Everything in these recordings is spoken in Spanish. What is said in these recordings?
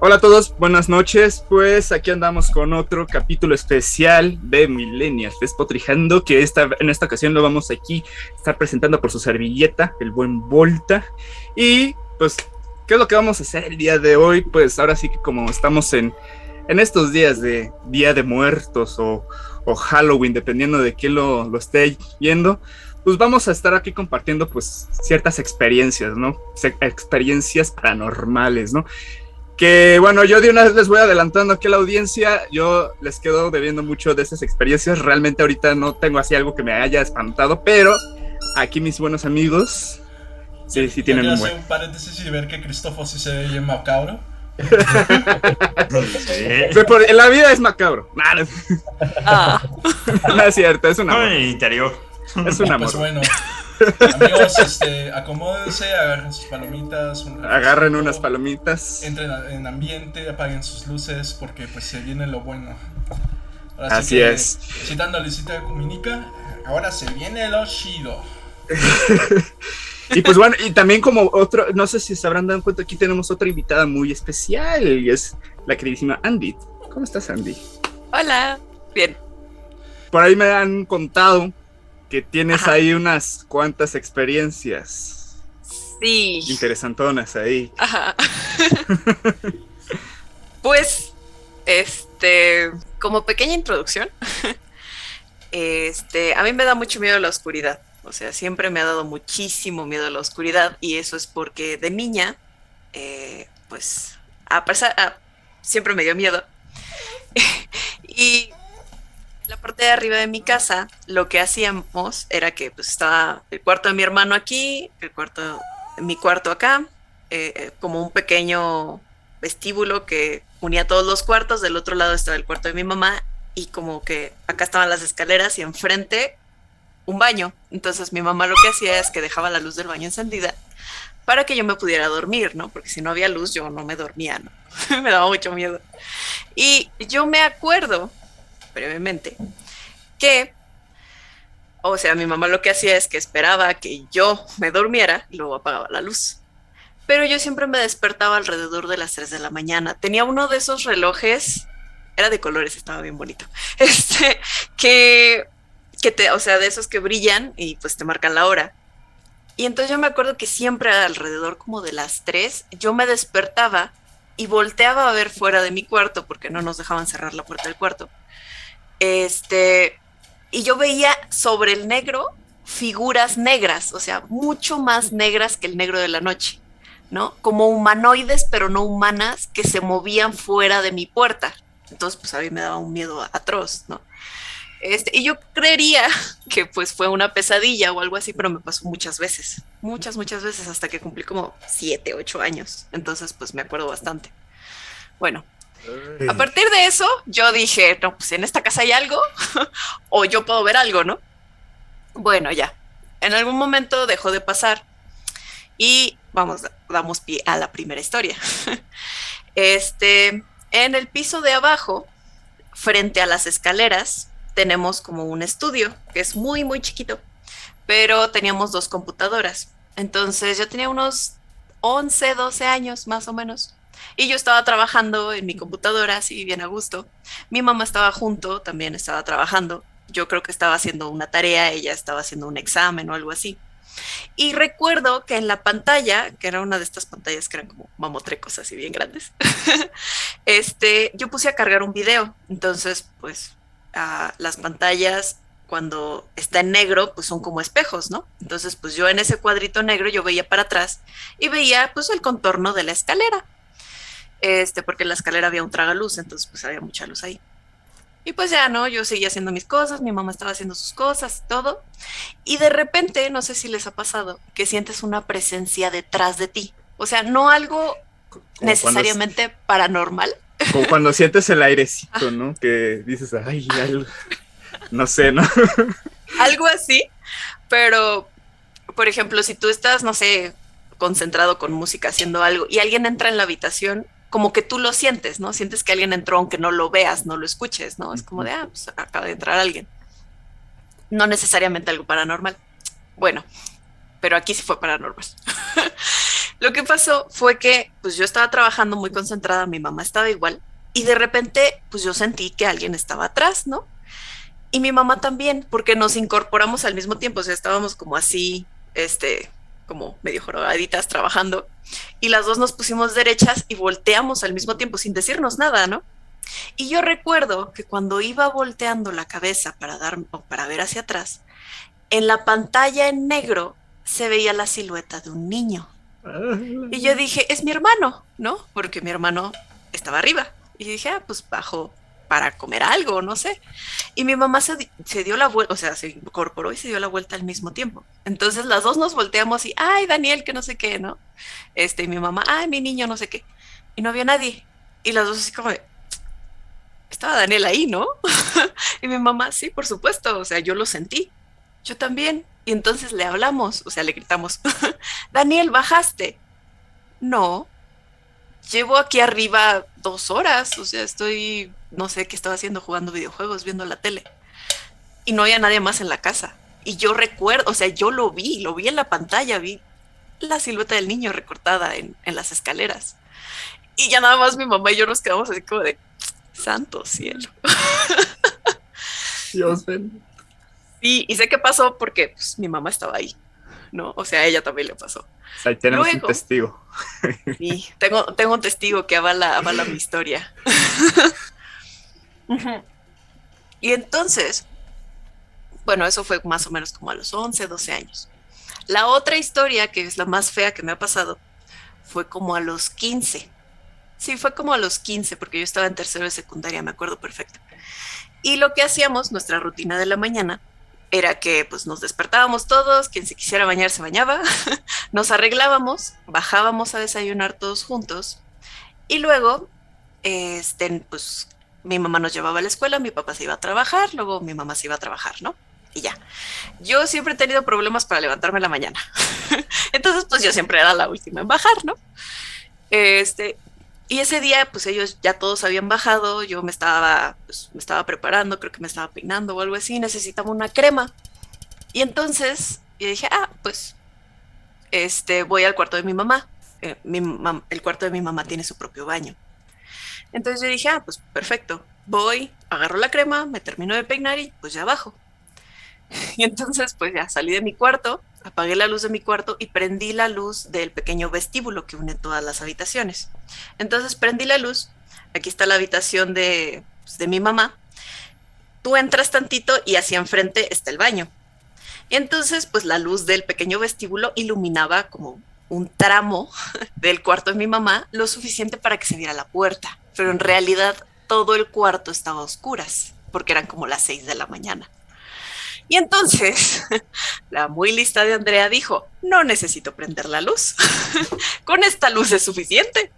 Hola a todos, buenas noches. Pues aquí andamos con otro capítulo especial de Millennials Despotrijando, que en esta ocasión lo vamos aquí a estar presentando por su servilleta, el buen Volta. Y pues, ¿qué es lo que vamos a hacer el día de hoy? Pues ahora sí que como estamos en estos días de Día de Muertos o Halloween, dependiendo de quién lo esté viendo, pues vamos a estar aquí compartiendo pues ciertas experiencias, ¿no? Experiencias paranormales, ¿no? Que bueno, yo de una vez les voy adelantando aquí a la audiencia, yo les quedo debiendo mucho de esas experiencias, realmente ahorita no tengo así algo que me haya espantado, pero aquí mis buenos amigos, sí, sí Yo tienen quiero un hacer buen. un paréntesis y ver que Cristóforo sí se ve bien macabro. Sí. En la vida es macabro, no, Ah, no es cierto, es un No, amor, en el interior. es un Pues amor. bueno, amigos, acomódense, agarren sus palomitas, un Agarren refresquito, unas palomitas, entren en ambiente, apaguen sus luces porque pues se viene lo bueno. Ahora sí así que, es. citando a Luisita Comunica, ahora se viene lo chido. Y pues bueno, y también como otro, no sé si se habrán dado cuenta, aquí tenemos otra invitada muy especial, y es la queridísima Andy. ¿Cómo estás, Andy? hola. Bien. Por ahí me han contado que tienes Ajá. ahí unas cuantas experiencias Sí. interesantonas ahí. Ajá. Pues, como pequeña introducción, a mí me da mucho miedo la oscuridad. O sea, siempre me ha dado muchísimo miedo la oscuridad y eso es porque de niña, pues, siempre me dio miedo. Y la parte de arriba de mi casa, lo que hacíamos era que pues estaba el cuarto de mi hermano aquí, mi cuarto acá, como un pequeño vestíbulo que unía todos los cuartos, del otro lado estaba el cuarto de mi mamá y como que acá estaban las escaleras y enfrente un baño. Entonces mi mamá lo que hacía es que dejaba la luz del baño encendida para que yo me pudiera dormir, ¿no? Porque si no había luz yo no me dormía, ¿no? Me daba mucho miedo. Y yo me acuerdo brevemente que, o sea, mi mamá lo que hacía es que esperaba que yo me durmiera y luego apagaba la luz. Pero yo siempre me despertaba alrededor de las 3 de la mañana. Tenía uno de esos relojes, era de colores, estaba bien bonito, que, o sea, de esos que brillan y pues te marcan la hora. Y entonces yo me acuerdo que siempre alrededor como de las 3 yo me despertaba y volteaba a ver fuera de mi cuarto porque no nos dejaban cerrar la puerta del cuarto. Y yo veía sobre el negro figuras negras, o sea, mucho más negras que el negro de la noche, ¿no? Como humanoides, pero no humanas, que se movían fuera de mi puerta. Entonces, pues a mí me daba un miedo atroz, ¿no? Y yo creería que pues fue una pesadilla o algo así, pero me pasó muchas veces, hasta que cumplí como 7, 8 años. Entonces, pues me acuerdo bastante. Bueno, a partir de eso, yo dije, no, pues en esta casa hay algo, o yo puedo ver algo, ¿no? Bueno, ya. En algún momento dejó de pasar y damos pie a la primera historia. En el piso de abajo, frente a las escaleras, tenemos como un estudio que es muy, muy chiquito, pero teníamos 2 computadoras. Entonces yo tenía unos 11, 12 años más o menos. Y yo estaba trabajando en mi computadora, así bien a gusto. Mi mamá estaba junto, también estaba trabajando. Yo creo que estaba haciendo una tarea, ella estaba haciendo un examen o algo así. Y recuerdo que en la pantalla, que era una de estas pantallas que eran como mamotrecos así bien grandes, yo puse a cargar un video. Entonces, pues, las pantallas cuando está en negro, pues son como espejos, ¿no? Entonces, pues yo en ese cuadrito negro yo veía para atrás y veía pues el contorno de la escalera. Porque en la escalera había un tragaluz, entonces pues había mucha luz ahí. Y pues ya, ¿no? Yo seguía haciendo mis cosas, mi mamá estaba haciendo sus cosas, todo. Y de repente, no sé si les ha pasado, que sientes una presencia detrás de ti. O sea, no algo Como cuando, necesariamente paranormal. como cuando sientes el airecito, ¿no? Que dices, ay, algo, no sé, ¿no? Algo así, pero, por ejemplo, si tú estás, no sé, concentrado con música haciendo algo y alguien entra en la habitación, como que tú lo sientes, ¿no? Sientes que alguien entró aunque no lo veas, no lo escuches, ¿no? Es como de, pues acaba de entrar alguien. No necesariamente algo paranormal. Bueno, pero aquí sí fue paranormal. Lo que pasó fue que pues yo estaba trabajando muy concentrada, mi mamá estaba igual, y de repente pues yo sentí que alguien estaba atrás, ¿no? Y mi mamá también, porque nos incorporamos al mismo tiempo, o sea, estábamos como así, como medio jorobaditas trabajando, y las dos nos pusimos derechas y volteamos al mismo tiempo sin decirnos nada, ¿no? Y yo recuerdo que cuando iba volteando la cabeza para dar o para ver hacia atrás, en la pantalla en negro se veía la silueta de un niño. Y yo dije, es mi hermano, ¿no? Porque mi hermano estaba arriba. Y dije, pues bajo para comer algo, no sé. Y mi mamá se dio la vuelta, o sea, se incorporó y se dio la vuelta al mismo tiempo. Entonces las dos nos volteamos y, ay, Daniel, que no sé qué, ¿no? Y mi mamá, ay, mi niño, no sé qué. Y no había nadie. Y las dos así como de, estaba Daniel ahí, ¿no? Y mi mamá, sí, por supuesto, o sea, yo lo sentí. Yo también. Y entonces le hablamos, o sea, le gritamos, Daniel, ¿bajaste? No, llevo aquí arriba 2 horas, o sea, estoy, no sé qué estaba haciendo, jugando videojuegos, viendo la tele. Y no había nadie más en la casa. Y yo recuerdo, o sea, yo lo vi en la pantalla, vi la silueta del niño recortada en las escaleras. Y ya nada más mi mamá y yo nos quedamos así como de, santo cielo. Dios bendito. Y sé qué pasó porque pues, mi mamá estaba ahí, ¿no? O sea, a ella también le pasó. O sea, ahí tenemos Luego, un testigo. Sí, tengo un testigo que avala mi historia. Y entonces, bueno, eso fue más o menos como a los 11, 12 años. La otra historia, que es la más fea que me ha pasado, fue como a los 15. Sí, fue como a los 15, porque yo estaba en tercero de secundaria, me acuerdo perfecto. Y lo que hacíamos, nuestra rutina de la mañana, era que pues nos despertábamos todos, quien se quisiera bañar se bañaba, nos arreglábamos, bajábamos a desayunar todos juntos y luego, pues mi mamá nos llevaba a la escuela, mi papá se iba a trabajar, luego mi mamá se iba a trabajar, ¿no? Y ya. Yo siempre he tenido problemas para levantarme en la mañana. Entonces, pues yo siempre era la última en bajar, ¿no? Y ese día, pues ellos ya todos habían bajado, yo me estaba preparando, creo que me estaba peinando o algo así, necesitaba una crema. Y entonces yo dije, pues, voy al cuarto de mi mamá. El cuarto de mi mamá tiene su propio baño. Entonces yo dije, pues perfecto, voy, agarro la crema, me termino de peinar y pues ya bajo. Y entonces pues ya salí de mi cuarto, apagué la luz de mi cuarto y prendí la luz del pequeño vestíbulo que une todas las habitaciones. Entonces prendí la luz, aquí está la habitación de mi mamá, tú entras tantito y hacia enfrente está el baño. Y entonces pues la luz del pequeño vestíbulo iluminaba como un tramo del cuarto de mi mamá, lo suficiente para que se viera la puerta, pero en realidad todo el cuarto estaba a oscuras, porque eran como las 6 de la mañana. Y entonces, la muy lista de Andrea dijo, no necesito prender la luz, con esta luz es suficiente.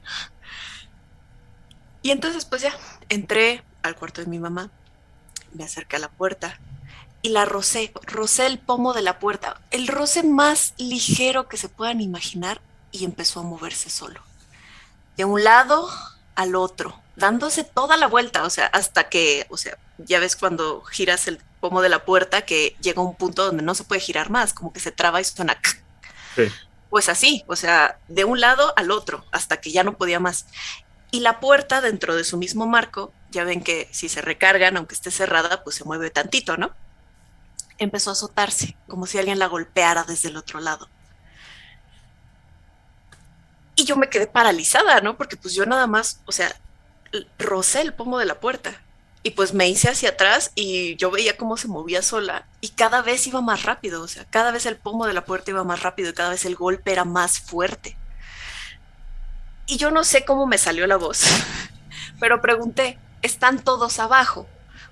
Y entonces, pues ya, entré al cuarto de mi mamá, me acerqué a la puerta y la rocé el pomo de la puerta, el roce más ligero que se puedan imaginar, y empezó a moverse solo, de un lado al otro, dándose toda la vuelta, o sea, hasta que, o sea, ya ves cuando giras el pomo de la puerta que llega a un punto donde no se puede girar más, como que se traba y suena. Sí. Pues así, o sea, de un lado al otro, hasta que ya no podía más. Y la puerta dentro de su mismo marco, ya ven que si se recargan, aunque esté cerrada, pues se mueve tantito, ¿no? Empezó a azotarse, como si alguien la golpeara desde el otro lado. Y yo me quedé paralizada, ¿no? Porque pues yo nada más, o sea, rocé el pomo de la puerta. Y pues me hice hacia atrás y yo veía cómo se movía sola y cada vez iba más rápido, o sea, cada vez el pomo de la puerta iba más rápido y cada vez el golpe era más fuerte. Y yo no sé cómo me salió la voz, pero pregunté, ¿están todos abajo?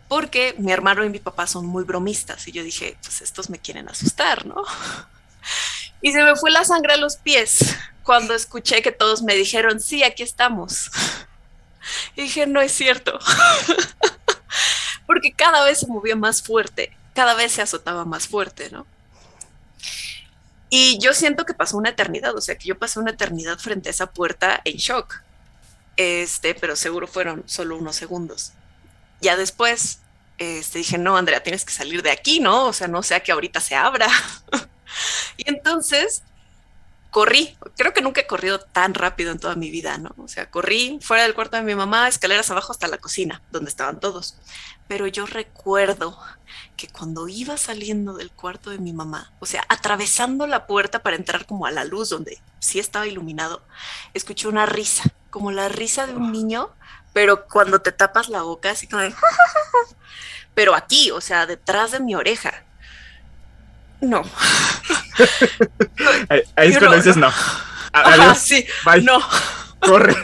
Porque mi hermano y mi papá son muy bromistas y yo dije, pues estos me quieren asustar, ¿no? Y se me fue la sangre a los pies cuando escuché que todos me dijeron, sí, aquí estamos. Y dije, no es cierto. Porque cada vez se movía más fuerte, cada vez se azotaba más fuerte, ¿no? Y yo siento que pasó una eternidad, o sea, que yo pasé una eternidad frente a esa puerta en shock. Pero seguro fueron solo unos segundos. Ya después, dije, no, Andrea, tienes que salir de aquí, ¿no? O sea, no sea que ahorita se abra. Y entonces, corrí, creo que nunca he corrido tan rápido en toda mi vida, ¿no? O sea, corrí fuera del cuarto de mi mamá, escaleras abajo hasta la cocina, donde estaban todos. Pero yo recuerdo que cuando iba saliendo del cuarto de mi mamá, o sea, atravesando la puerta para entrar como a la luz, donde sí estaba iluminado, escuché una risa, como la risa de un niño, pero cuando te tapas la boca, así como de... Pero aquí, o sea, detrás de mi oreja. No. Ahí es cuando dices no. Adiós. Sí, bye. no. Corre.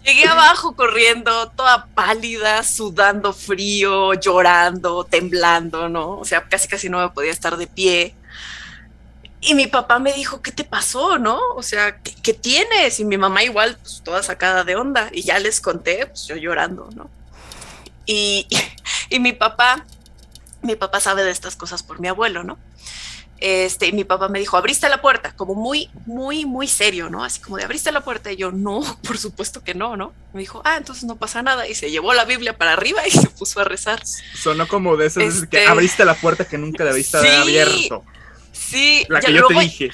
Llegué abajo corriendo, toda pálida, sudando frío, llorando, temblando, ¿no? O sea, casi no me podía estar de pie. Y mi papá me dijo, ¿qué te pasó, no? O sea, ¿qué tienes? Y mi mamá igual, pues toda sacada de onda. Y ya les conté, pues yo llorando, ¿no? Y mi papá sabe de estas cosas por mi abuelo, ¿no? Y mi papá me dijo, abriste la puerta, como muy serio, ¿no? Así como de, abriste la puerta. Y yo, no, por supuesto que no, ¿no? Me dijo, entonces no pasa nada. Y se llevó la Biblia para arriba y se puso a rezar. Sonó como de esas veces que abriste la puerta que nunca debiste haber abierto. Sí. La que yo te dije.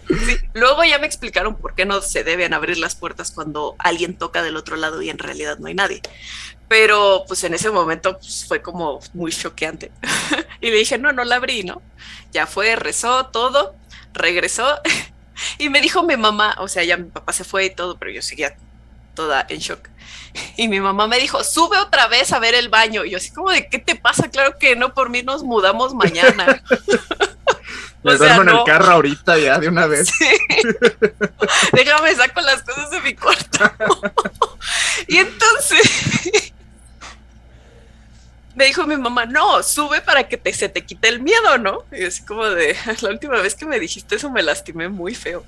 Sí, luego ya me explicaron por qué no se deben abrir las puertas cuando alguien toca del otro lado y en realidad no hay nadie. Pero pues en ese momento pues, fue como muy choqueante. Y le dije, no la abrí, ¿no? Ya fue, rezó todo, regresó y me dijo mi mamá, o sea, ya mi papá se fue y todo, pero yo seguía toda en shock. Y mi mamá me dijo, sube otra vez a ver el baño. Y yo así como de, ¿qué te pasa? Claro que no, por mí nos mudamos mañana. Me duermo en el carro ahorita ya de una vez. Sí. Déjame saco las cosas de mi cuarto. Y entonces me dijo mi mamá, no, sube para que se te quite el miedo, ¿no? Y así como de, la última vez que me dijiste eso me lastimé muy feo.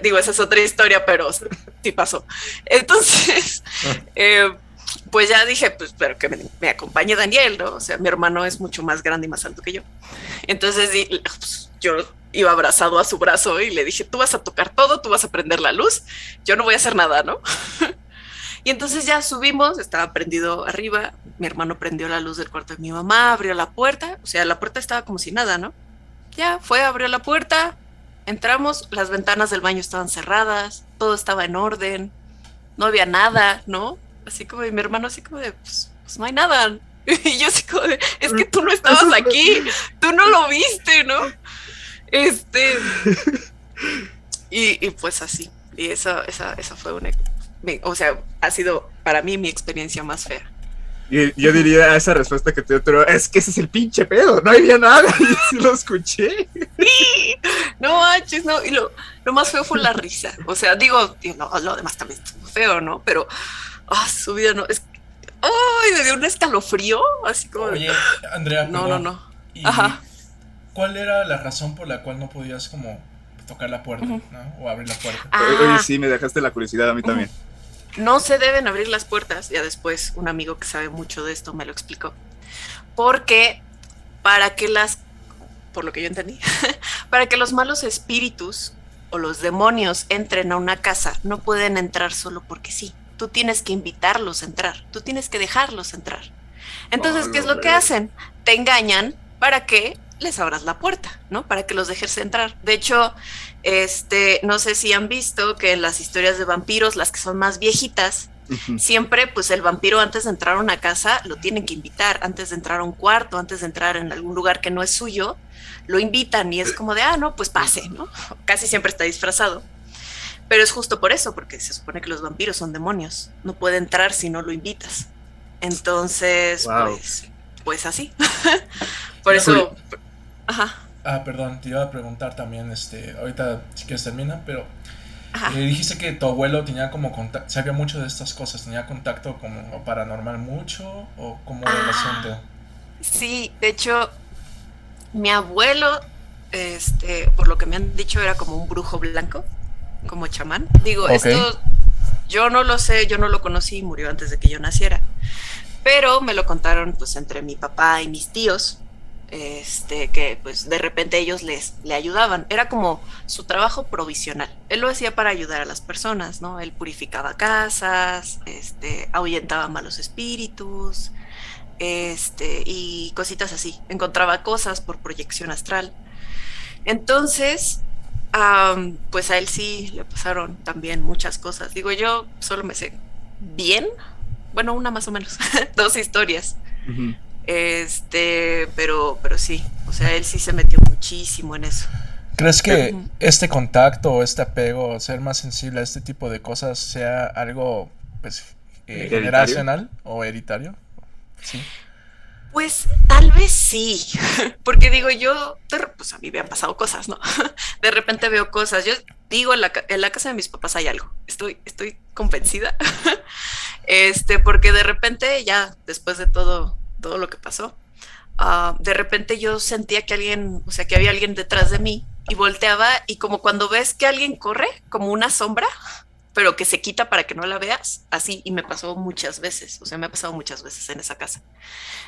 Digo, esa es otra historia, pero sí pasó. Entonces, pues ya dije, pues, pero que me acompañe Daniel, ¿no? O sea, mi hermano es mucho más grande y más alto que yo. Entonces, pues, yo iba abrazado a su brazo y le dije, tú vas a tocar todo, tú vas a prender la luz, yo no voy a hacer nada, ¿no? Y entonces ya subimos, estaba prendido arriba, mi hermano prendió la luz del cuarto de mi mamá, abrió la puerta, o sea, la puerta estaba como si nada, ¿no? Ya fue, abrió la puerta, entramos, las ventanas del baño estaban cerradas, todo estaba en orden, no había nada, ¿no? Así como de mi hermano, así como de, pues no hay nada. Y yo así como de, es que tú no estabas aquí, tú no lo viste, ¿no? Y pues así, y esa fue una... O sea, ha sido para mí mi experiencia más fea. Yo diría esa respuesta que te dio, pero es que ese es el pinche pedo, no había nada, y sí lo escuché. Sí, no manches, no, y lo más feo fue la risa, o sea, digo, lo demás también estuvo feo, ¿no? Pero, su vida no, es, me dio un escalofrío, así como... Oye, Andrea, no. Ajá. ¿Cuál era la razón por la cual no podías como tocar la puerta, ¿no? O abrir la puerta? Oye, sí, me dejaste la curiosidad a mí también. No se deben abrir las puertas, ya después un amigo que sabe mucho de esto me lo explicó, porque por lo que yo entendí, para que los malos espíritus o los demonios entren a una casa, no pueden entrar solo porque sí, tú tienes que invitarlos a entrar, tú tienes que dejarlos entrar. Entonces, ¿qué es lo que hacen? Te engañan para que les abras la puerta, ¿no? Para que los dejes entrar. De hecho, no sé si han visto que en las historias de vampiros, las que son más viejitas, siempre, pues el vampiro antes de entrar a una casa lo tienen que invitar, antes de entrar a un cuarto, antes de entrar en algún lugar que no es suyo, lo invitan y es como de, no, pues pase, ¿no? Casi siempre está disfrazado. Pero es justo por eso, porque se supone que los vampiros son demonios, no puede entrar si no lo invitas. Entonces, wow. pues así. Por eso... Ajá. Perdón, te iba a preguntar también, ahorita si quieres termina, pero dijiste que tu abuelo tenía como contacto, sabía mucho de estas cosas, tenía contacto como paranormal mucho, o como el asunto. Sí, de hecho, mi abuelo, por lo que me han dicho, era como un brujo blanco, como chamán. Digo, esto yo no lo sé, yo no lo conocí, murió antes de que yo naciera, pero me lo contaron pues entre mi papá y mis tíos. Que pues de repente ellos le ayudaban, era como su trabajo provisional, él lo hacía para ayudar a las personas, ¿no? Él purificaba casas, ahuyentaba malos espíritus, y cositas así, encontraba cosas por proyección astral. Entonces, pues a él sí le pasaron también muchas cosas. Digo, yo solo me sé bien, bueno, una más o menos, 2 historias. Ujú. Pero sí, o sea, él sí se metió muchísimo en eso. ¿Crees que Ujú. este contacto o este apego, ser más sensible a este tipo de cosas, sea algo, pues, ¿Hereditario? generacional o hereditario? Sí. Pues tal vez sí, porque digo yo, pues a mí me han pasado cosas, ¿no? De repente veo cosas, yo digo, en la casa de mis papás hay algo, estoy convencida, porque de repente ya, después de todo lo que pasó, de repente yo sentía que alguien, o sea, que había alguien detrás de mí y volteaba y como cuando ves que alguien corre, como una sombra, pero que se quita para que no la veas, así, y me pasó muchas veces, o sea, me ha pasado muchas veces en esa casa.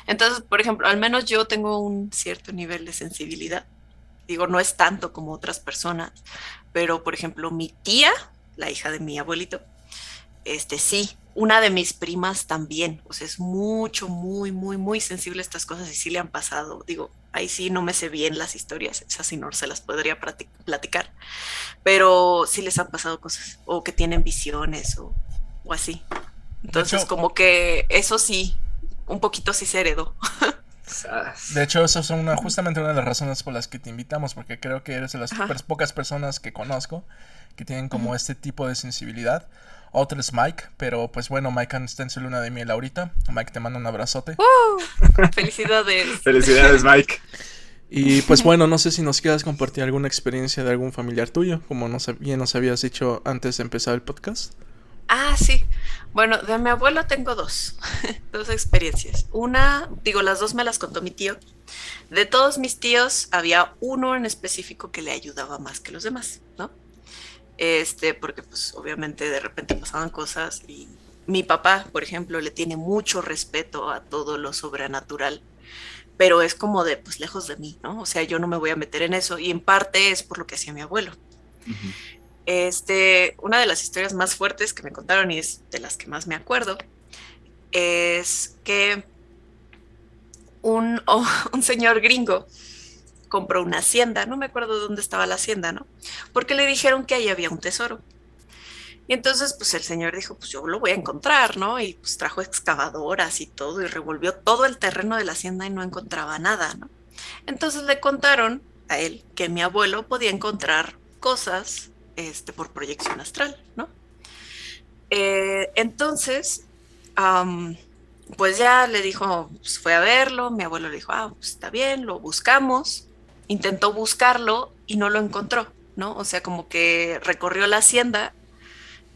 Entonces, por ejemplo, al menos yo tengo un cierto nivel de sensibilidad. Digo, no es tanto como otras personas, pero por ejemplo, mi tía, la hija de mi abuelito, sí, una de mis primas también, o sea, es mucho, muy, muy, muy sensible a estas cosas y sí le han pasado. Digo, ahí sí no me sé bien las historias, esas sí no se las podría platicar, pero sí les han pasado cosas, o que tienen visiones o así. De Entonces, hecho, como que eso sí, un poquito sí se heredó. de Sas. hecho, eso es justamente una de las razones por las que te invitamos, porque creo que eres de las Ajá. pocas personas que conozco que tienen Ujú. como este tipo de sensibilidad. Otro es Mike, pero pues bueno, Mike está en su luna de miel ahorita. Mike, te mando un abrazote. ¡Uh! Felicidades. Felicidades, Mike. Y pues bueno, no sé si nos quieras compartir alguna experiencia de algún familiar tuyo, como bien nos habías dicho antes de empezar el podcast. Sí. Bueno, de mi abuelo tengo dos experiencias. Una, digo, las dos me las contó mi tío. De todos mis tíos, había uno en específico que le ayudaba más que los demás, ¿no? Porque pues obviamente de repente pasaban cosas y mi papá, por ejemplo, le tiene mucho respeto a todo lo sobrenatural, pero es como de, pues lejos de mí, ¿no? O sea, yo no me voy a meter en eso y en parte es por lo que hacía mi abuelo. Ujú. Una de las historias más fuertes que me contaron y es de las que más me acuerdo es que un señor gringo compró una hacienda, no me acuerdo dónde estaba la hacienda, ¿no? Porque le dijeron que ahí había un tesoro. Y entonces, pues el señor dijo, pues yo lo voy a encontrar, ¿no? Y pues trajo excavadoras y todo y revolvió todo el terreno de la hacienda y no encontraba nada, ¿no? Entonces le contaron a él que mi abuelo podía encontrar cosas, por proyección astral, ¿no? Entonces, um, pues ya le dijo, pues fue a verlo, mi abuelo le dijo, pues está bien, lo buscamos, intentó buscarlo y no lo encontró, ¿no? O sea, como que recorrió la hacienda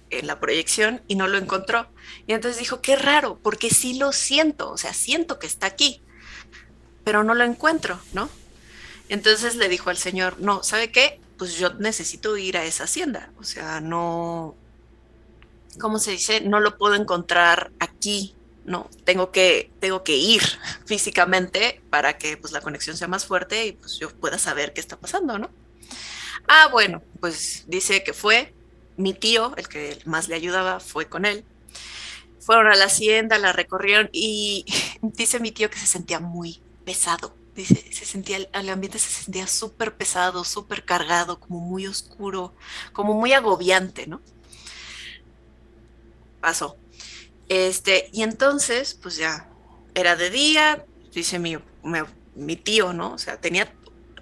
en la proyección y no lo encontró. Y entonces dijo, qué raro, porque sí lo siento, o sea, siento que está aquí, pero no lo encuentro, ¿no? Entonces le dijo al señor, no, ¿sabe qué? Pues yo necesito ir a esa hacienda, o sea, no, ¿cómo se dice? No lo puedo encontrar aquí, no, tengo que ir físicamente para que pues la conexión sea más fuerte y pues yo pueda saber qué está pasando, ¿no? Bueno, pues dice que fue mi tío, el que más le ayudaba, fue con él. Fueron a la hacienda, la recorrieron y dice mi tío que se sentía muy pesado. Dice, el ambiente se sentía súper pesado, súper cargado, como muy oscuro, como muy agobiante, ¿no? Pasó. Y entonces, pues ya, era de día, dice mi tío, ¿no? O sea, tenía,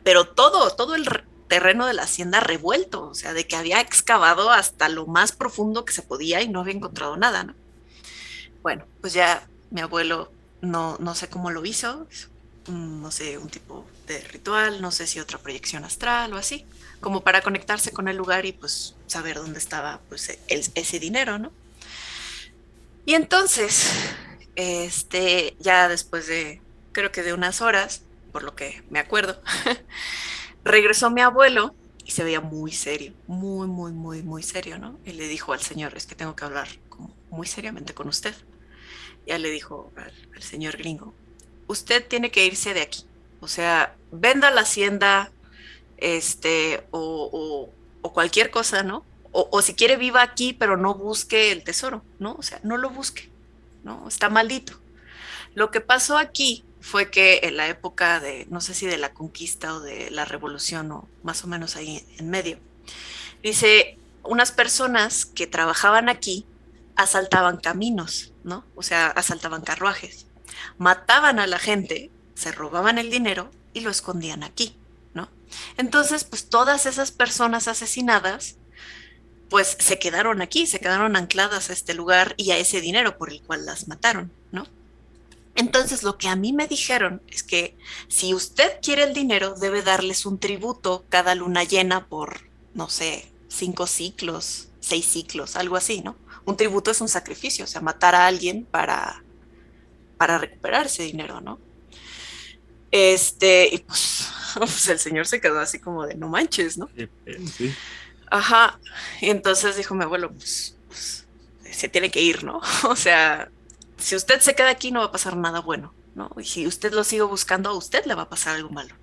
pero todo el terreno de la hacienda revuelto, o sea, de que había excavado hasta lo más profundo que se podía y no había encontrado nada, ¿no? Bueno, pues ya mi abuelo no sé cómo lo hizo, no sé, un tipo de ritual, no sé si otra proyección astral o así, como para conectarse con el lugar y pues saber dónde estaba pues ese dinero, ¿no? Y entonces, ya después de, creo que de unas horas, por lo que me acuerdo, regresó mi abuelo y se veía muy serio, muy, muy, muy, muy serio, ¿no? Y le dijo al señor, es que tengo que hablar como muy seriamente con usted. Ya le dijo al señor gringo, usted tiene que irse de aquí. O sea, venda la hacienda, o cualquier cosa, ¿no? O si quiere viva aquí, pero no busque el tesoro, ¿no? O sea, no lo busque, ¿no? Está maldito. Lo que pasó aquí fue que en la época de, no sé si de la conquista o de la revolución o más o menos ahí en medio, dice, unas personas que trabajaban aquí asaltaban caminos, ¿no? O sea, asaltaban carruajes, mataban a la gente, se robaban el dinero y lo escondían aquí, ¿no? Entonces, pues todas esas personas asesinadas, pues se quedaron aquí, se quedaron ancladas a este lugar y a ese dinero por el cual las mataron, ¿no? Entonces, lo que a mí me dijeron es que si usted quiere el dinero, debe darles un tributo cada luna llena por, no sé, 5 ciclos, 6 ciclos, algo así, ¿no? Un tributo es un sacrificio, o sea, matar a alguien para recuperar ese dinero, ¿no? Y pues, pues el señor se quedó así como de no manches, ¿no? Sí. Ajá. Y entonces dijo mi abuelo, pues se tiene que ir, ¿no? O sea, si usted se queda aquí no va a pasar nada bueno, ¿no? Y si usted lo sigue buscando, a usted le va a pasar algo malo.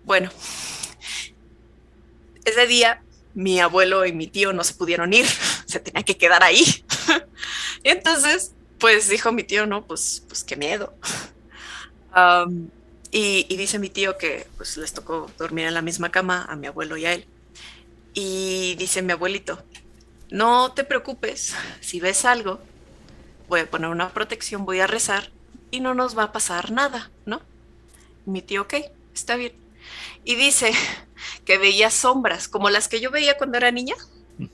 Bueno, ese día mi abuelo y mi tío no se pudieron ir, se tenía que quedar ahí. Y entonces, pues dijo mi tío, no, pues qué miedo. Um, y dice mi tío que pues les tocó dormir en la misma cama a mi abuelo y a él. Y dice mi abuelito, no te preocupes, si ves algo, voy a poner una protección, voy a rezar y no nos va a pasar nada, ¿no? Mi tío, ok, está bien. Y dice que veía sombras, como las que yo veía cuando era niña,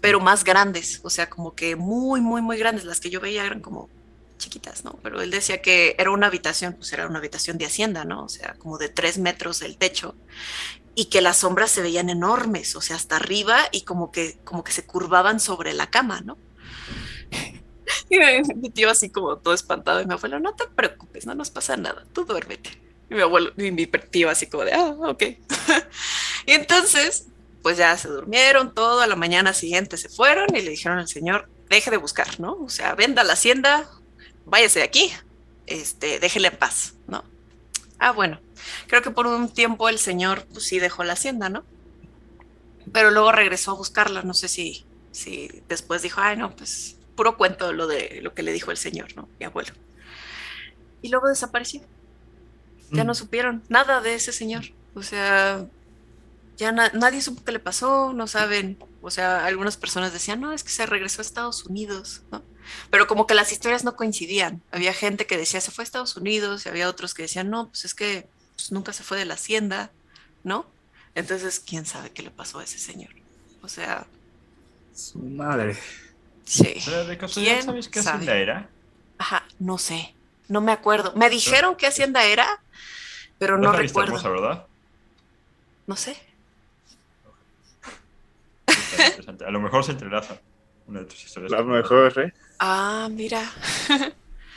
pero más grandes, o sea, como que muy, muy, muy grandes. Las que yo veía eran como chiquitas, ¿no? Pero él decía que era una habitación, pues era una habitación de hacienda, ¿no? O sea, como de 3 metros el techo y que las sombras se veían enormes, o sea, hasta arriba y como que se curvaban sobre la cama, ¿no? Y mi tío así como todo espantado y mi abuelo, no te preocupes, no nos pasa nada, tú duérmete. Y mi abuelo y mi tío así como de, ok. Y entonces, pues ya se durmieron todo, a la mañana siguiente se fueron y le dijeron al señor, deje de buscar, ¿no? O sea, venda la hacienda, váyase de aquí, déjele en paz, ¿no? Ah, bueno, creo que por un tiempo el señor, pues sí dejó la hacienda, ¿no? Pero luego regresó a buscarla, no sé si después dijo, ay, no, pues puro cuento lo de lo que le dijo el señor, ¿no? Mi abuelo. Y luego desapareció. Ya no supieron nada de ese señor. O sea, ya nadie supo qué le pasó, no saben. O sea, algunas personas decían, no, es que se regresó a Estados Unidos, ¿no? Pero como que las historias no coincidían. Había gente que decía, se fue a Estados Unidos, y había otros que decían, no, pues es que pues, nunca se fue de la hacienda, ¿no? Entonces, ¿quién sabe qué le pasó a ese señor? O sea, Su madre. sí. Pero de casualidad, ¿Quién ¿sabes qué sabe? hacienda era? Ajá, no sé, no me acuerdo. Me dijeron qué hacienda era, pero No no es la Vista recuerdo. Hermosa, ¿verdad? No sé. Sí, está interesante. A lo mejor se entrelaza una de tus historias. A lo con la mejor, otra. Ah, mira.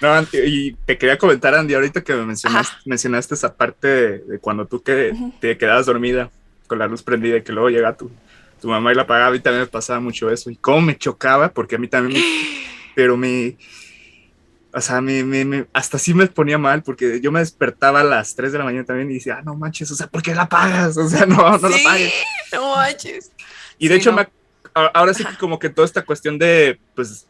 No, y te quería comentar, Andy, ahorita que me Ajá. mencionaste esa parte de cuando tú que Ujú. te quedabas dormida con la luz prendida y que luego llega tu mamá y la apagaba, y también me pasaba mucho eso. Y cómo me chocaba, porque a mí también pero o sea, hasta sí me ponía mal, porque yo me despertaba a las 3 de la mañana también y decía, no manches, o sea, ¿por qué la apagas? O sea, no la Sí, apagues. no manches. Y de Sí, hecho, no. ahora sí que Ajá. como que toda esta cuestión pues,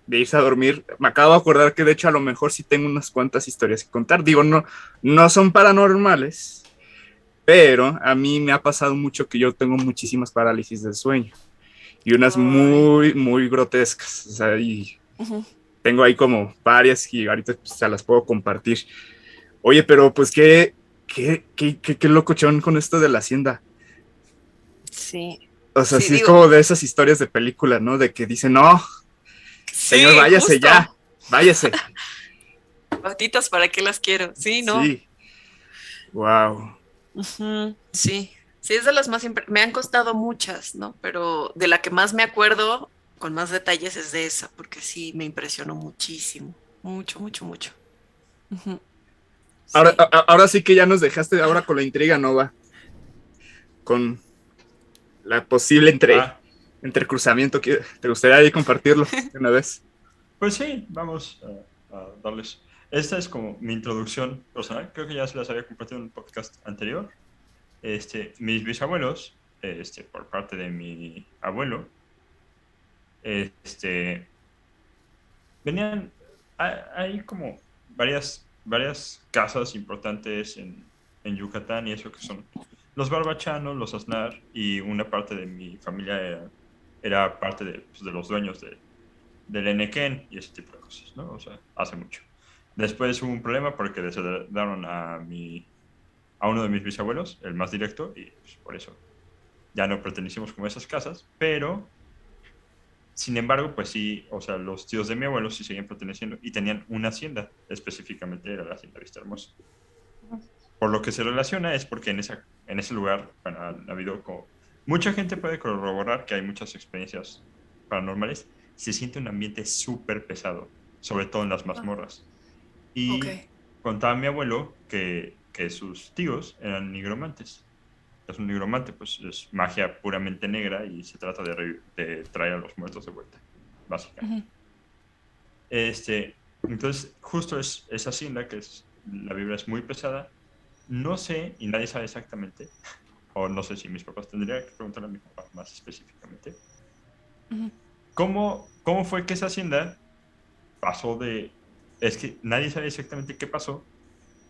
de irse a dormir, me acabo de acordar que de hecho a lo mejor sí tengo unas cuantas historias que contar. Digo, no son paranormales, pero a mí me ha pasado mucho que yo tengo muchísimas parálisis del sueño y unas Ay. muy, muy grotescas. O sea, y Ujú. tengo ahí como varias y ahorita pues, se las puedo compartir. Oye, pero pues qué locochón con esto de la hacienda. Sí, O sea, sí, sí es digo, como de esas historias de película, ¿no? De que dicen, no, señor, sí, váyase ya, justo. váyase. Patitas, ¿para qué las quiero? Sí, no. Sí, wow. Ujú. Sí, sí, es de las más... Me han costado muchas, ¿no? Pero de la que más me acuerdo, con más detalles, es de esa, porque sí, me impresionó muchísimo. Mucho, mucho, mucho. Ujú. Ahora, Sí. ahora sí que ya nos dejaste ahora Ajá. con la intriga, Nova, con la posible Ah, entrecruzamiento. ¿Te gustaría ahí compartirlo de una vez? pues sí, vamos a darles. Esta es como mi introducción personal. Creo que ya se las había compartido en un podcast anterior. Mis bisabuelos, por parte de mi abuelo, este, venían, hay como varias casas importantes en Yucatán y eso que son los barbachanos, los Aznar y una parte de mi familia era parte de los dueños del Enequén y ese tipo de cosas, ¿no? O sea, hace mucho. Después hubo un problema porque desheredaron a uno de mis bisabuelos, el más directo, y pues, por eso ya no pertenecimos como a esas casas, pero sin embargo, pues sí, o sea, los tíos de mi abuelo sí seguían perteneciendo y tenían una hacienda, específicamente era la hacienda Vista Hermosa. Por lo que se relaciona es porque en ese lugar, bueno, ha habido como... Mucha gente puede corroborar que hay muchas experiencias paranormales. Se siente un ambiente súper pesado, sobre todo en las mazmorras. Y contaba mi abuelo que sus tíos eran nigromantes. Es un nigromante, pues es magia puramente negra y se trata de traer a los muertos de vuelta, básicamente. Entonces, justo es esa hacienda, la vibra es muy pesada. No sé, y nadie sabe exactamente, o no sé si mis papás tendrían que preguntarle a mi papá más específicamente, ¿cómo fue que esa hacienda pasó de... Es que nadie sabe exactamente qué pasó,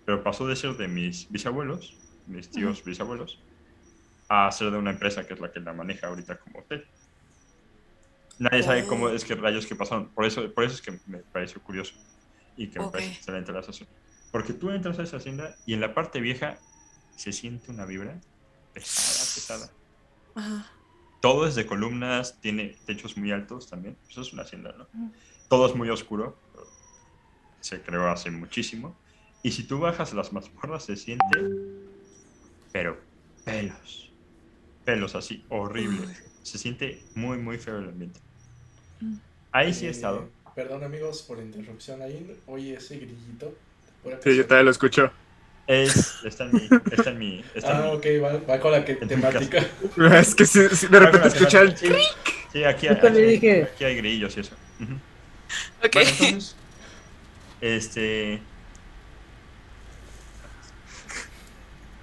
pero pasó de ser de mis bisabuelos, mis tíos bisabuelos, a ser de una empresa que es la que la maneja ahorita como hotel. Nadie sabe cómo es que rayos que pasaron. Por eso es que me pareció curioso y que me parece excelente la asociación. Porque tú entras a esa hacienda y en la parte vieja se siente una vibra pesada. Ajá. Todo es de columnas, tiene techos muy altos también. Eso es una hacienda, ¿no? Todo es muy oscuro. Se creó hace muchísimo. Y si tú bajas las mazmorras se siente, pero pelos así, horrible. Se siente muy, muy feo el ambiente. Ahí sí he estado. Perdón amigos por la interrupción ahí. Oye, ese grillito. Sí, yo también lo escucho. Está en mi. Ok, va con la temática. Es que de repente escucha el... Sí, aquí hay grillos y eso. Ok. Bueno, entonces,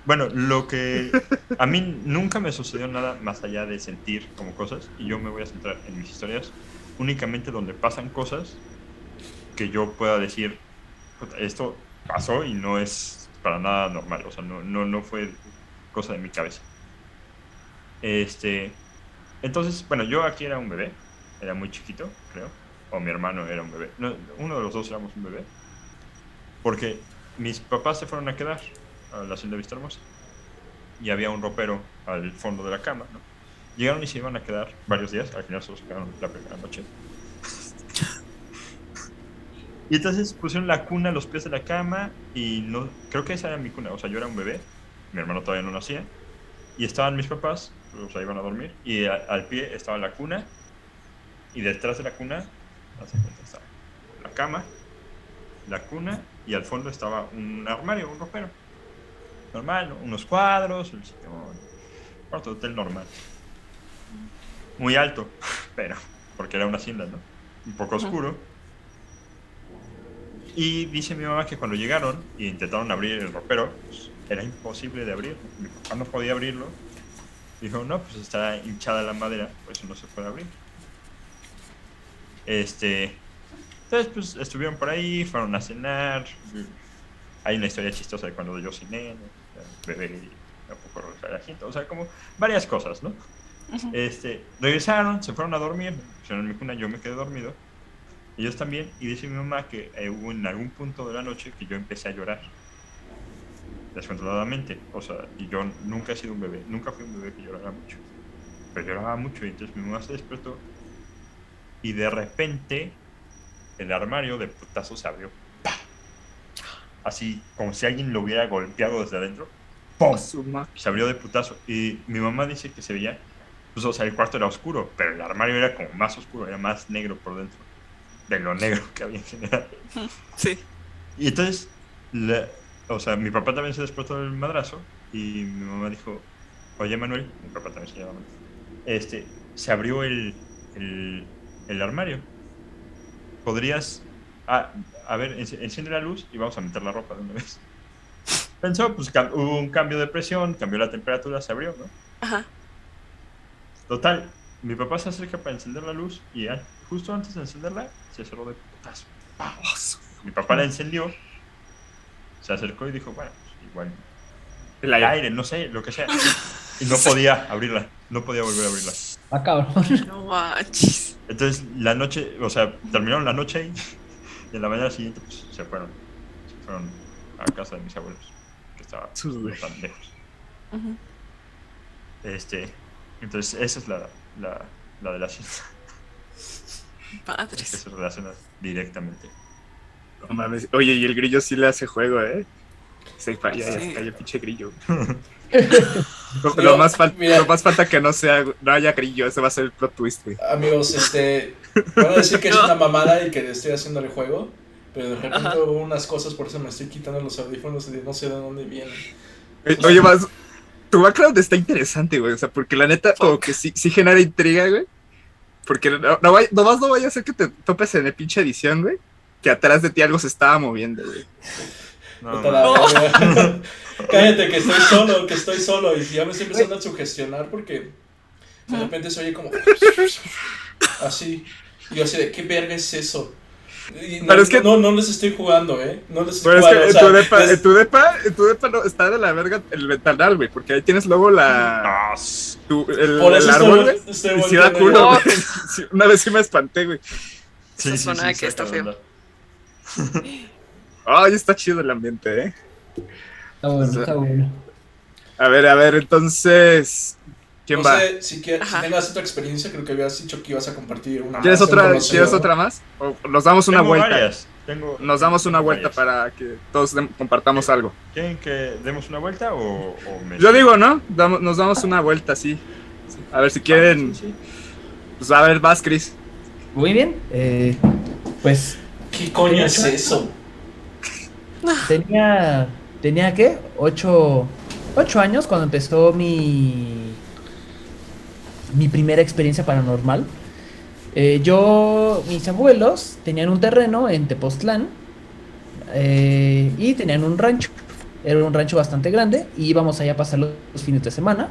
bueno, lo que a mí nunca me sucedió nada más allá de sentir como cosas, y yo me voy a centrar en mis historias únicamente donde pasan cosas que yo pueda decir, esto pasó y no es para nada normal, o sea, no fue cosa de mi cabeza. Entonces, bueno, yo aquí era un bebé, era muy chiquito, creo, o mi hermano era un bebé, no, uno de los dos éramos un bebé, porque mis papás se fueron a quedar a la hacienda Vista Hermosa y había un ropero al fondo de la cama, ¿no? Llegaron y se iban a quedar varios días, al final solo se quedaron la primera noche. Y entonces pusieron la cuna a los pies de la cama y no, creo que esa era mi cuna, o sea, yo era un bebé, mi hermano todavía no nacía, y estaban mis papás, o sea, iban a dormir, y al pie estaba la cuna, y detrás de la cuna, estaba la cama, la cuna, y al fondo estaba un armario, un ropero. Normal, ¿no? Unos cuadros, un cuarto de hotel normal. Muy alto, pero, porque era una hacienda, ¿no? Un poco oscuro. Y dice mi mamá que cuando llegaron e intentaron abrir el ropero, pues, era imposible de abrir. Mi papá no podía abrirlo. Dijo, no, pues está hinchada la madera, por eso no se puede abrir. Entonces, pues estuvieron por ahí, fueron a cenar. Hay una historia chistosa de cuando yo cené, ¿no? Bebé y un poco relajito, o sea, como varias cosas, ¿no? Regresaron, se fueron a dormir, en mi cuna, yo me quedé dormido, ellos también, y dice mi mamá que hubo en algún punto de la noche que yo empecé a llorar descontroladamente, o sea, y yo nunca he sido un bebé, nunca fui un bebé que llorara mucho, pero lloraba mucho, y entonces mi mamá se despertó y de repente el armario de putazo se abrió, ¡pah! Así como si alguien lo hubiera golpeado desde adentro, ¡pum! Se abrió de putazo y mi mamá dice que se veía, pues, o sea, el cuarto era oscuro, pero el armario era como más oscuro, era más negro por dentro de lo negro que había en general. Sí. Y entonces, o sea, mi papá también se despertó del madrazo y mi mamá dijo, oye Manuel, mi papá también se llama Manuel, se abrió el armario. ¿Podrías, a ver, enciende la luz y vamos a meter la ropa de una vez? Pensó, pues hubo un cambio de presión, cambió la temperatura, se abrió, ¿no? Ajá. Total, mi papá se acerca para encender la luz y justo antes de encenderla se cerró de putazo. Mi papá la encendió se acercó y dijo, bueno, pues, igual El el aire. aire, no sé, lo que sea. Y no podía abrirla, no podía volver a abrirla. Ah, cabrón. No manches. Entonces la noche, o sea, terminaron la noche ahí y en la mañana siguiente pues se fueron a casa de mis abuelos, que estaba no tan lejos. Ujú. Entonces esa es la de la ciencia, que Padres. se relaciona directamente. No mames. Oye, y el grillo sí le hace juego, ¿eh? Se falla, Sí. ya se cayó el pinche grillo. Pero, lo más mira. falta que no haya grillo, ese va a ser el plot twist, güey. Amigos, van a decir que es No. una mamada y que le estoy haciendo el juego, pero de repente Ajá. hubo unas cosas, por eso me estoy quitando los audífonos y no sé de dónde vienen. Oye, vas, tu background está interesante, güey, o sea, porque la neta, como que sí genera intriga, güey. Porque nomás no vaya a ser que te topes en el pinche edición, güey, que atrás de ti algo se estaba moviendo, güey. No, Vete a no, la verga. Cállate, que estoy solo y ya me estoy empezando a sugestionar porque de repente se oye como así, y yo así de, ¿qué verga es eso? Y no, Pero es que- no les estoy jugando, no les estoy Pero es jugando, que o sea, en tu depa no, está de la verga el ventanal, güey, porque ahí tienes luego no, el por eso árbol, güey. estoy Y sí da volteando. culo, güey. Sí, una vez sí me espanté, güey. Eso suena que está saca de feo. onda. Ay, está chido el ambiente, ¿eh? Está bueno, está bueno. A ver, entonces, ¿quién No va? sé si Ajá. tengas otra experiencia, creo que habías dicho que ibas a compartir una ¿Quieres más, un otra, conocido. ¿Quieres otra más? ¿O nos damos una Tengo vuelta? varias, Nos damos una tengo vuelta varias. para que todos compartamos algo. ¿Quieren que demos una vuelta o me... Yo digo, ¿no? Nos damos una vuelta, sí. A ver si quieren. Sí, sí. Pues a ver, vas, Chris. Muy bien. Pues ¿Qué coño es eso? tenía ¿qué? 8 años cuando empezó mi primera experiencia paranormal. Mis abuelos tenían un terreno en Tepoztlán y tenían un rancho. Era un rancho bastante grande y íbamos allá a pasar los fines de semana.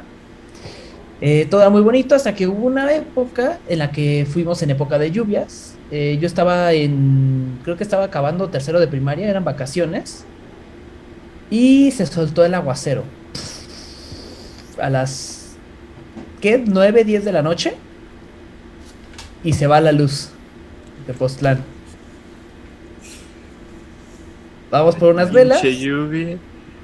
Todo era muy bonito hasta que hubo una época en la que fuimos en época de lluvias. Yo creo que estaba acabando tercero de primaria, eran vacaciones. Y se soltó el aguacero. A las, ¿qué? 9, 10 de la noche. Y se va la luz de Postlán. Vamos por unas velas. Pinche lluvia.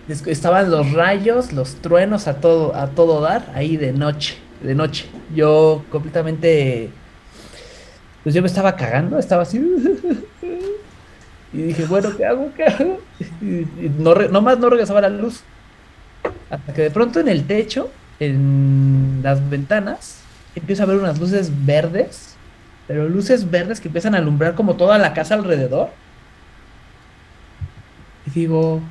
Estaban los rayos, los truenos a todo dar, ahí de noche. Yo completamente, pues yo me estaba cagando, estaba así. Y dije, bueno, ¿qué hago? Y nomás no regresaba la luz. Hasta que de pronto en el techo, en las ventanas, empiezo a ver unas luces verdes, pero luces verdes que empiezan a alumbrar como toda la casa alrededor. Y digo,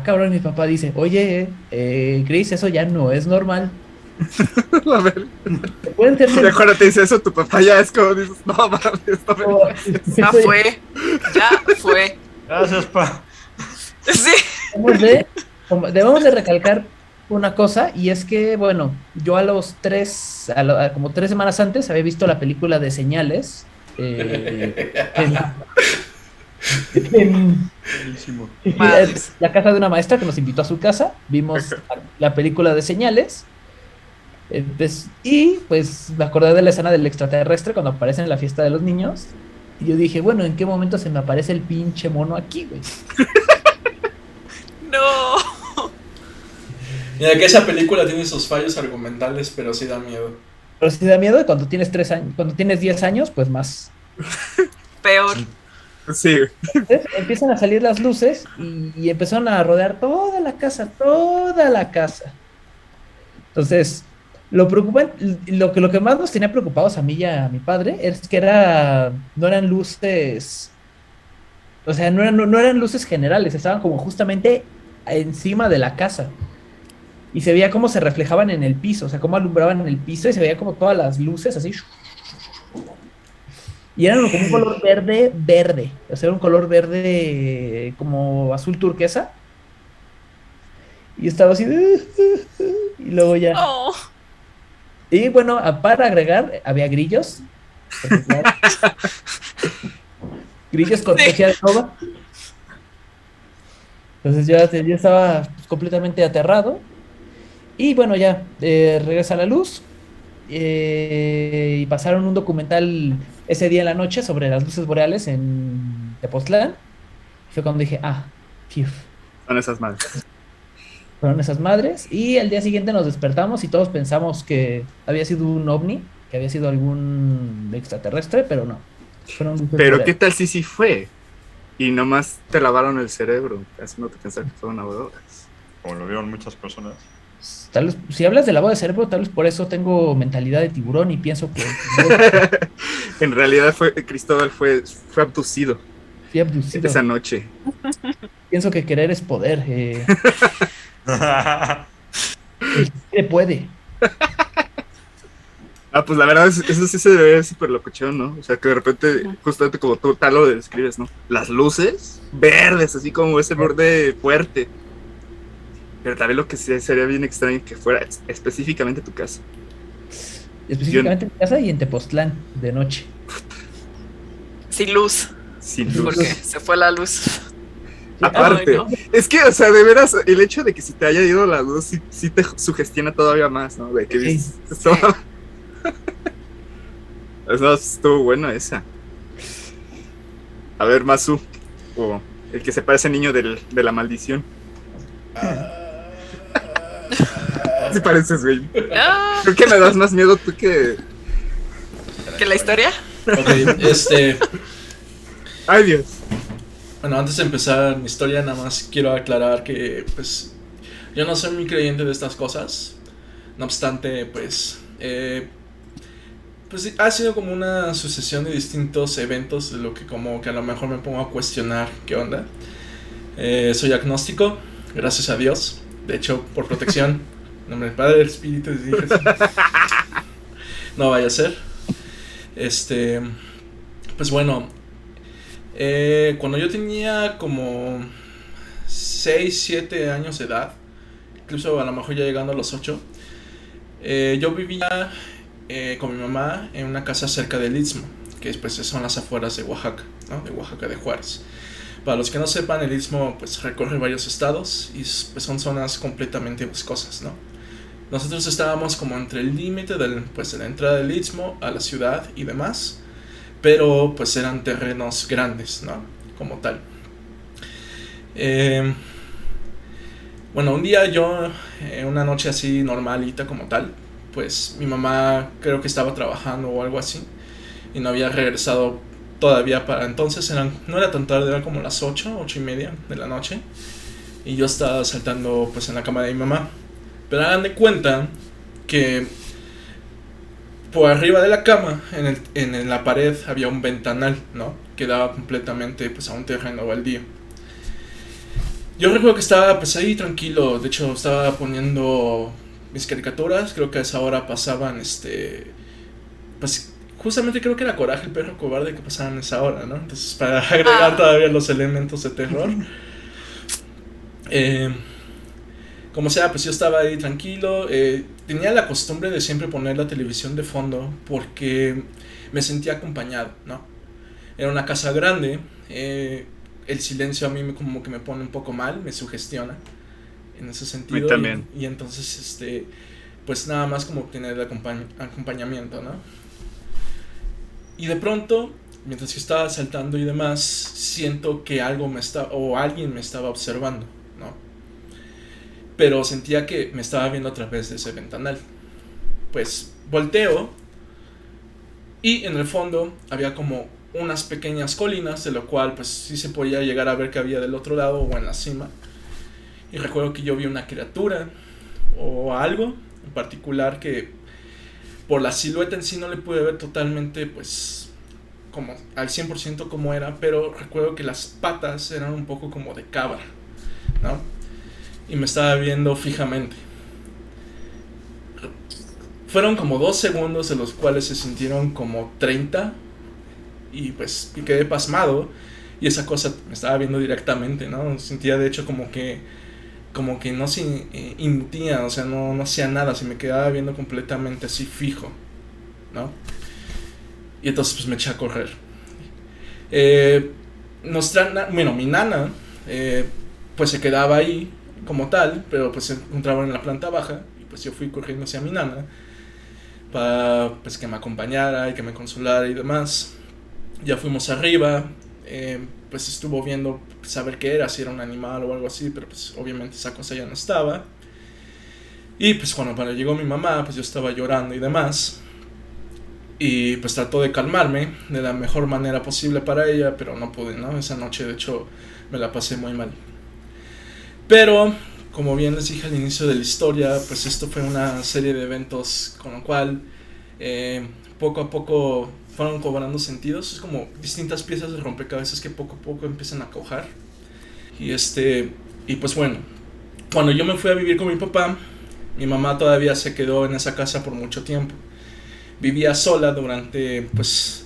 cabrón, mi papá dice, oye, Chris, eso ya no es normal. A ver, Pueden ser ya cuando te dice eso, tu papá ya es como dices, no mames, no me Ya fue. Ya fue. Gracias, pa. Sí. Debemos de recalcar una cosa, y es que, bueno, yo como 3 semanas antes había visto la película de Señales. Buenísimo. Madres. La casa de una maestra que nos invitó a su casa, vimos la película de Señales. Y pues me acordé de la escena del extraterrestre cuando aparece en la fiesta de los niños. Y yo dije, bueno, ¿en qué momento se me aparece el pinche mono aquí, güey? No. Mira que esa película tiene sus fallos argumentales, pero sí da miedo. Pero si da miedo, cuando tienes 3 años, cuando tienes 10 años, pues más. Peor. Sí, Entonces, empiezan a salir las luces y empezaron a rodear toda la casa. Entonces, lo que más nos tenía preocupados a mí y a mi padre es que no eran luces, o sea, no eran luces generales, estaban como justamente encima de la casa. Y se veía cómo se reflejaban en el piso, o sea, cómo alumbraban en el piso y se veía como todas las luces así. Y eran como un color verde, o sea, era un color verde como azul turquesa. Y estaba así, y luego ya. Oh. Y bueno, para agregar, había grillos. Porque, claro, grillos cortesía de Nova. Entonces yo estaba pues, completamente aterrado. Y bueno, ya regresa la luz. Y pasaron un documental ese día en la noche sobre las luces boreales en Tepoztlán. Fue cuando dije, fiu, Son esas madres. fueron esas madres. Y al día siguiente nos despertamos y todos pensamos que había sido un ovni, que había sido algún extraterrestre, pero no. Fueron luces Pero ¿qué boreales. tal si sí fue? Y nomás te lavaron el cerebro, haciéndote pensar que fueron auroras. Como lo vieron muchas personas. Tal vez, si hablas de lavado de cerebro, tal vez por eso tengo mentalidad de tiburón y pienso que En realidad Cristóbal fue abducido fui abducido. esa noche. Pienso que querer es poder. El que quiere puede. Pues la verdad, eso sí se debe ver súper locochón, ¿no? O sea, que de repente, justamente como tú tal lo describes, ¿no? Las luces verdes, así como ese borde fuerte. Pero también lo que sí sería bien extraño que fuera específicamente tu casa. Específicamente en mi casa y en Tepoztlán de noche. Sin luz, Sin Sin luz. porque se fue la luz. Aparte, Ay, no. es que, o sea, de veras, el hecho de que se te haya ido la luz sí te sugestiona todavía más, ¿no? De que Sí. dices, eso estuvo bueno esa. A ver, Masu, o el que se parece niño de la maldición. ¿Sí pareces, güey? Ah, Creo que me das más miedo tú que... ¿que la historia? Ok, Ay, Dios. bueno, antes de empezar mi historia, nada más quiero aclarar que, pues, yo no soy muy creyente de estas cosas. No obstante, pues sí, ha sido como una sucesión de distintos eventos de lo que como que a lo mejor me pongo a cuestionar qué onda. Soy agnóstico, gracias a Dios. De hecho, por protección, en nombre del Padre, del Espíritu y del Hijo. No vaya a ser. Pues bueno, cuando yo tenía como 6, 7 años de edad, incluso a lo mejor ya llegando a los 8, yo vivía con mi mamá en una casa cerca del Istmo, que pues son las afueras de Oaxaca, ¿no? De Oaxaca de Juárez. Para los que no sepan, el Istmo pues recorre varios estados y pues son zonas completamente boscosas, ¿no? Nosotros estábamos como entre el límite de la entrada del Istmo a la ciudad y demás, pero pues eran terrenos grandes, ¿no? Como tal. Bueno, un día yo, una noche así normalita como tal, pues mi mamá creo que estaba trabajando o algo así y no había regresado todavía para entonces, no era tan tarde, eran como las 8:30 de la noche y yo estaba saltando pues en la cama de mi mamá. Pero hagan de cuenta que por arriba de la cama, en la pared, había un ventanal, ¿no? Que daba completamente pues a un terreno baldío. Yo recuerdo que estaba pues ahí tranquilo, de hecho estaba poniendo mis caricaturas, creo que a esa hora pasaban pues justamente creo que era Coraje el perro cobarde que pasaban a esa hora, ¿no? Entonces para agregar todavía los elementos de terror. Como sea, pues yo estaba ahí tranquilo, tenía la costumbre de siempre poner la televisión de fondo porque me sentía acompañado, ¿no? Era una casa grande, el silencio a mí como que me pone un poco mal, me sugestiona en ese sentido. A mí también. Y entonces, pues nada más como tener el acompañamiento, ¿no? Y de pronto, mientras que estaba saltando y demás, siento que alguien me estaba observando, ¿no? Pero sentía que me estaba viendo a través de ese ventanal. Pues volteo y en el fondo había como unas pequeñas colinas, de lo cual pues sí se podía llegar a ver que había del otro lado o en la cima. Y recuerdo que yo vi una criatura o algo en particular que por la silueta en sí no le pude ver totalmente pues como al 100% como era, pero recuerdo que las patas eran un poco como de cabra, ¿no? Y me estaba viendo fijamente. Fueron como 2 segundos de los cuales se sintieron como 30 y pues quedé pasmado y esa cosa me estaba viendo directamente, ¿no? Sentía de hecho como que no se inmutía, o sea, no hacía nada, se me quedaba viendo completamente así fijo, ¿no? Y entonces pues me eché a correr. Mi nana pues se quedaba ahí como tal, pero pues se encontraba en la planta baja y pues yo fui corriendo hacia mi nana para pues que me acompañara y que me consolara y demás. Ya fuimos arriba, pues estuvo viendo saber qué era, si era un animal o algo así, pero pues obviamente esa cosa ya no estaba. Y pues cuando llegó mi mamá, pues yo estaba llorando y demás. Y pues trató de calmarme de la mejor manera posible para ella, pero no pude, ¿no? Esa noche de hecho me la pasé muy mal. Pero, como bien les dije al inicio de la historia, pues esto fue una serie de eventos con lo cual poco a poco fueron cobrando sentidos. Es como distintas piezas de rompecabezas que poco a poco empiezan a cuajar. Y pues bueno, cuando yo me fui a vivir con mi papá, mi mamá todavía se quedó en esa casa por mucho tiempo. Vivía sola durante, pues,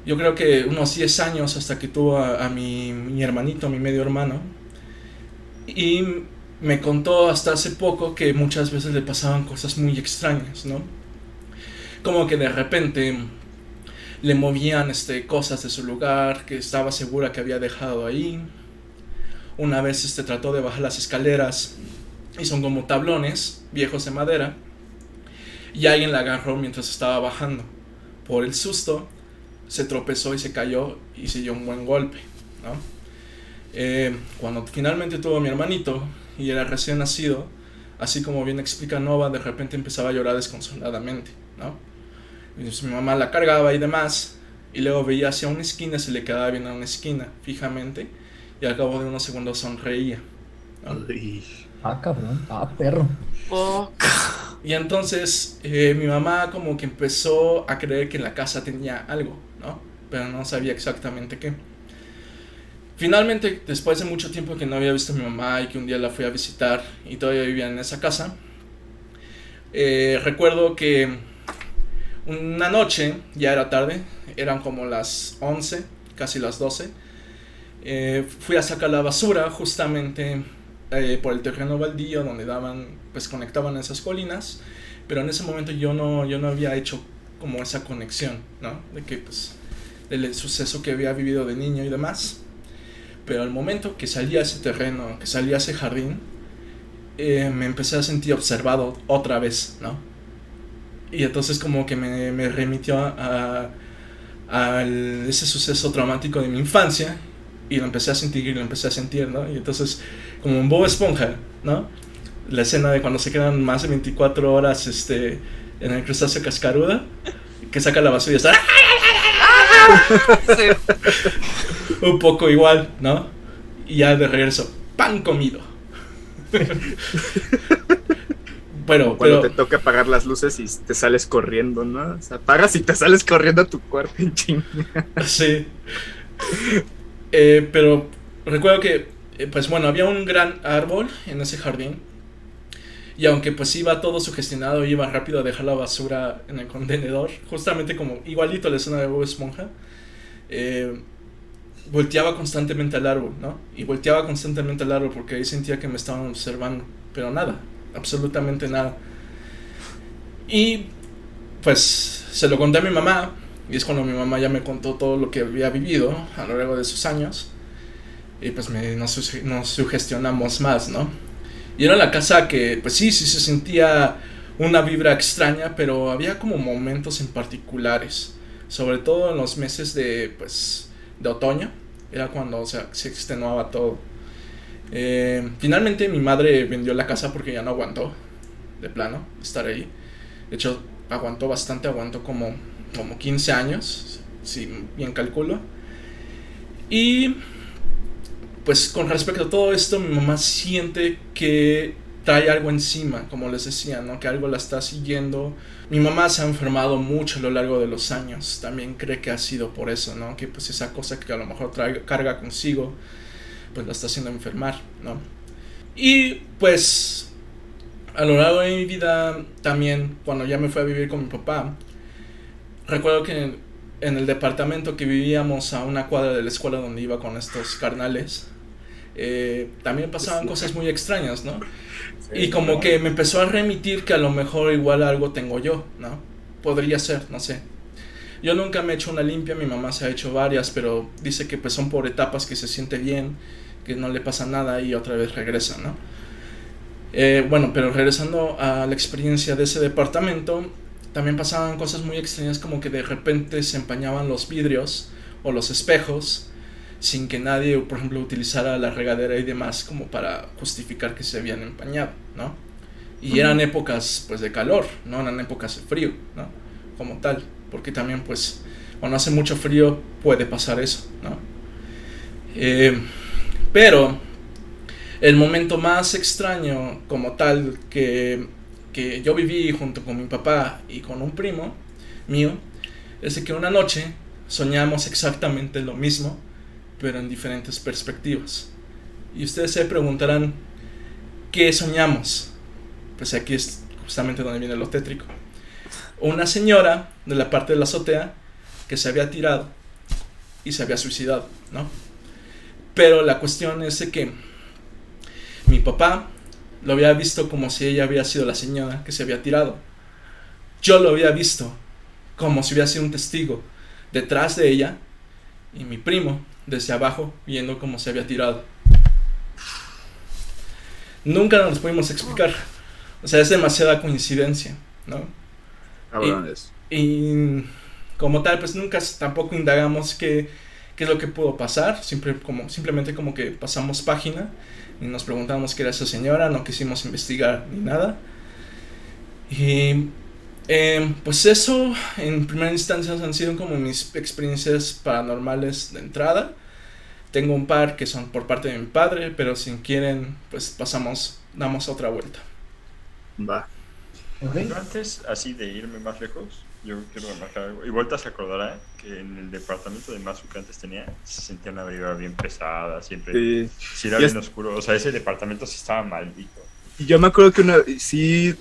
yo creo que unos 10 años hasta que tuvo a mi hermanito, mi medio hermano. Y me contó hasta hace poco que muchas veces le pasaban cosas muy extrañas, ¿no? Como que de repente le movían cosas de su lugar que estaba segura que había dejado ahí. Una vez trató de bajar las escaleras y son como tablones viejos de madera y alguien la agarró mientras estaba bajando. Por el susto se tropezó y se cayó y se dio un buen golpe, ¿no? Cuando finalmente tuvo a mi hermanito y era recién nacido, así como bien explica Nova, de repente empezaba a llorar desconsoladamente, ¿no? Y pues mi mamá la cargaba y demás, y luego veía hacia una esquina, se le quedaba viendo a una esquina fijamente, y al cabo de unos segundos sonreía, ¿no? Ah, cabrón, ah, perro. Oh, Y entonces mi mamá como que empezó a creer que en la casa tenía algo, ¿no? Pero no sabía exactamente qué. Finalmente, después de mucho tiempo que no había visto a mi mamá y que un día la fui a visitar y todavía vivía en esa casa, recuerdo que una noche, ya era tarde, eran como las 11, casi las 12, fui a sacar la basura justamente por el terreno baldío donde pues conectaban esas colinas, pero en ese momento yo no había hecho como esa conexión, ¿no? De que pues del suceso que había vivido de niño y demás. Pero al momento que salí a ese terreno, que salí a ese jardín, me empecé a sentir observado otra vez, ¿no? Y entonces como que me remitió a ese suceso traumático de mi infancia, y lo empecé a sentir, ¿no? Y entonces, como en Bob Esponja, ¿no? La escena de cuando se quedan más de 24 horas en el crustáceo cascaruda, que saca la basura y está... sí. Un poco igual, ¿no? Y ya de regreso, pan comido. Bueno, cuando pero te toca apagar las luces y te sales corriendo, ¿no? O sea, apagas y te sales corriendo a tu cuarto en chinga. sí. Pero recuerdo que, pues bueno, había un gran árbol en ese jardín. Y aunque pues iba todo sugestionado, iba rápido a dejar la basura en el contenedor, justamente como igualito a la escena de Bob Esponja, volteaba constantemente al árbol, ¿no? Y volteaba constantemente al árbol porque ahí sentía que me estaban observando, pero nada, absolutamente nada. Y pues se lo conté a mi mamá, y es cuando mi mamá ya me contó todo lo que había vivido a lo largo de sus años, y pues nos sugestionamos más, ¿no? Y era la casa que pues sí se sentía una vibra extraña, pero había como momentos en particulares, sobre todo en los meses de otoño, era cuando se extenuaba todo. Finalmente mi madre vendió la casa porque ya no aguantó, de plano, estar ahí. De hecho, aguantó bastante, aguantó como 15 años, si bien calculo. Y pues con respecto a todo esto, mi mamá siente que trae algo encima, como les decía, ¿no? Que algo la está siguiendo. Mi mamá se ha enfermado mucho a lo largo de los años. También cree que ha sido por eso, ¿no? Que pues esa cosa que a lo mejor carga consigo, pues la está haciendo enfermar, ¿no? Y pues a lo largo de mi vida también, cuando ya me fui a vivir con mi papá, recuerdo que en el departamento que vivíamos a una cuadra de la escuela donde iba con estos carnales, también pasaban cosas muy extrañas, ¿no? Y como que me empezó a remitir que a lo mejor igual algo tengo yo, ¿no? Podría ser, no sé. Yo nunca me he hecho una limpia, mi mamá se ha hecho varias, pero dice que pues son por etapas, que se siente bien, que no le pasa nada y otra vez regresa, ¿no? Bueno, pero regresando a la experiencia de ese departamento, también pasaban cosas muy extrañas, como que de repente se empañaban los vidrios o los espejos sin que nadie, por ejemplo, utilizara la regadera y demás como para justificar que se habían empañado, ¿no? Y eran épocas pues de calor, no eran épocas de frío, ¿no? Como tal, porque también pues cuando hace mucho frío puede pasar eso, ¿no? Pero el momento más extraño como tal que yo viví junto con mi papá y con un primo mío es que una noche soñamos exactamente lo mismo, pero en diferentes perspectivas. Y ustedes se preguntarán, ¿qué soñamos? Pues aquí es justamente donde viene lo tétrico. Una señora de la parte de la azotea que se había tirado y se había suicidado, ¿no? Pero la cuestión es de que mi papá lo había visto como si ella había sido la señora que se había tirado. Yo lo había visto como si hubiera sido un testigo detrás de ella, y mi primo desde abajo viendo cómo se había tirado. Nunca nos pudimos explicar. O sea, es demasiada coincidencia, ¿no? Cabrones. Y como tal, pues nunca tampoco indagamos qué es lo que pudo pasar. Simplemente como que pasamos página y nos preguntamos qué era esa señora. No quisimos investigar ni nada. Y pues eso, en primera instancia, han sido como mis experiencias paranormales de entrada. Tengo un par que son por parte de mi padre, pero si quieren, pues damos otra vuelta. Va. Okay. Yo antes, así de irme más lejos, yo quiero remarcar algo. Y vuelta se acordará que en el departamento de Masu que antes tenía, se sentía una vibra bien pesada, siempre. Sí, era bien oscuro. O sea, ese departamento sí estaba maldito. Y yo me acuerdo que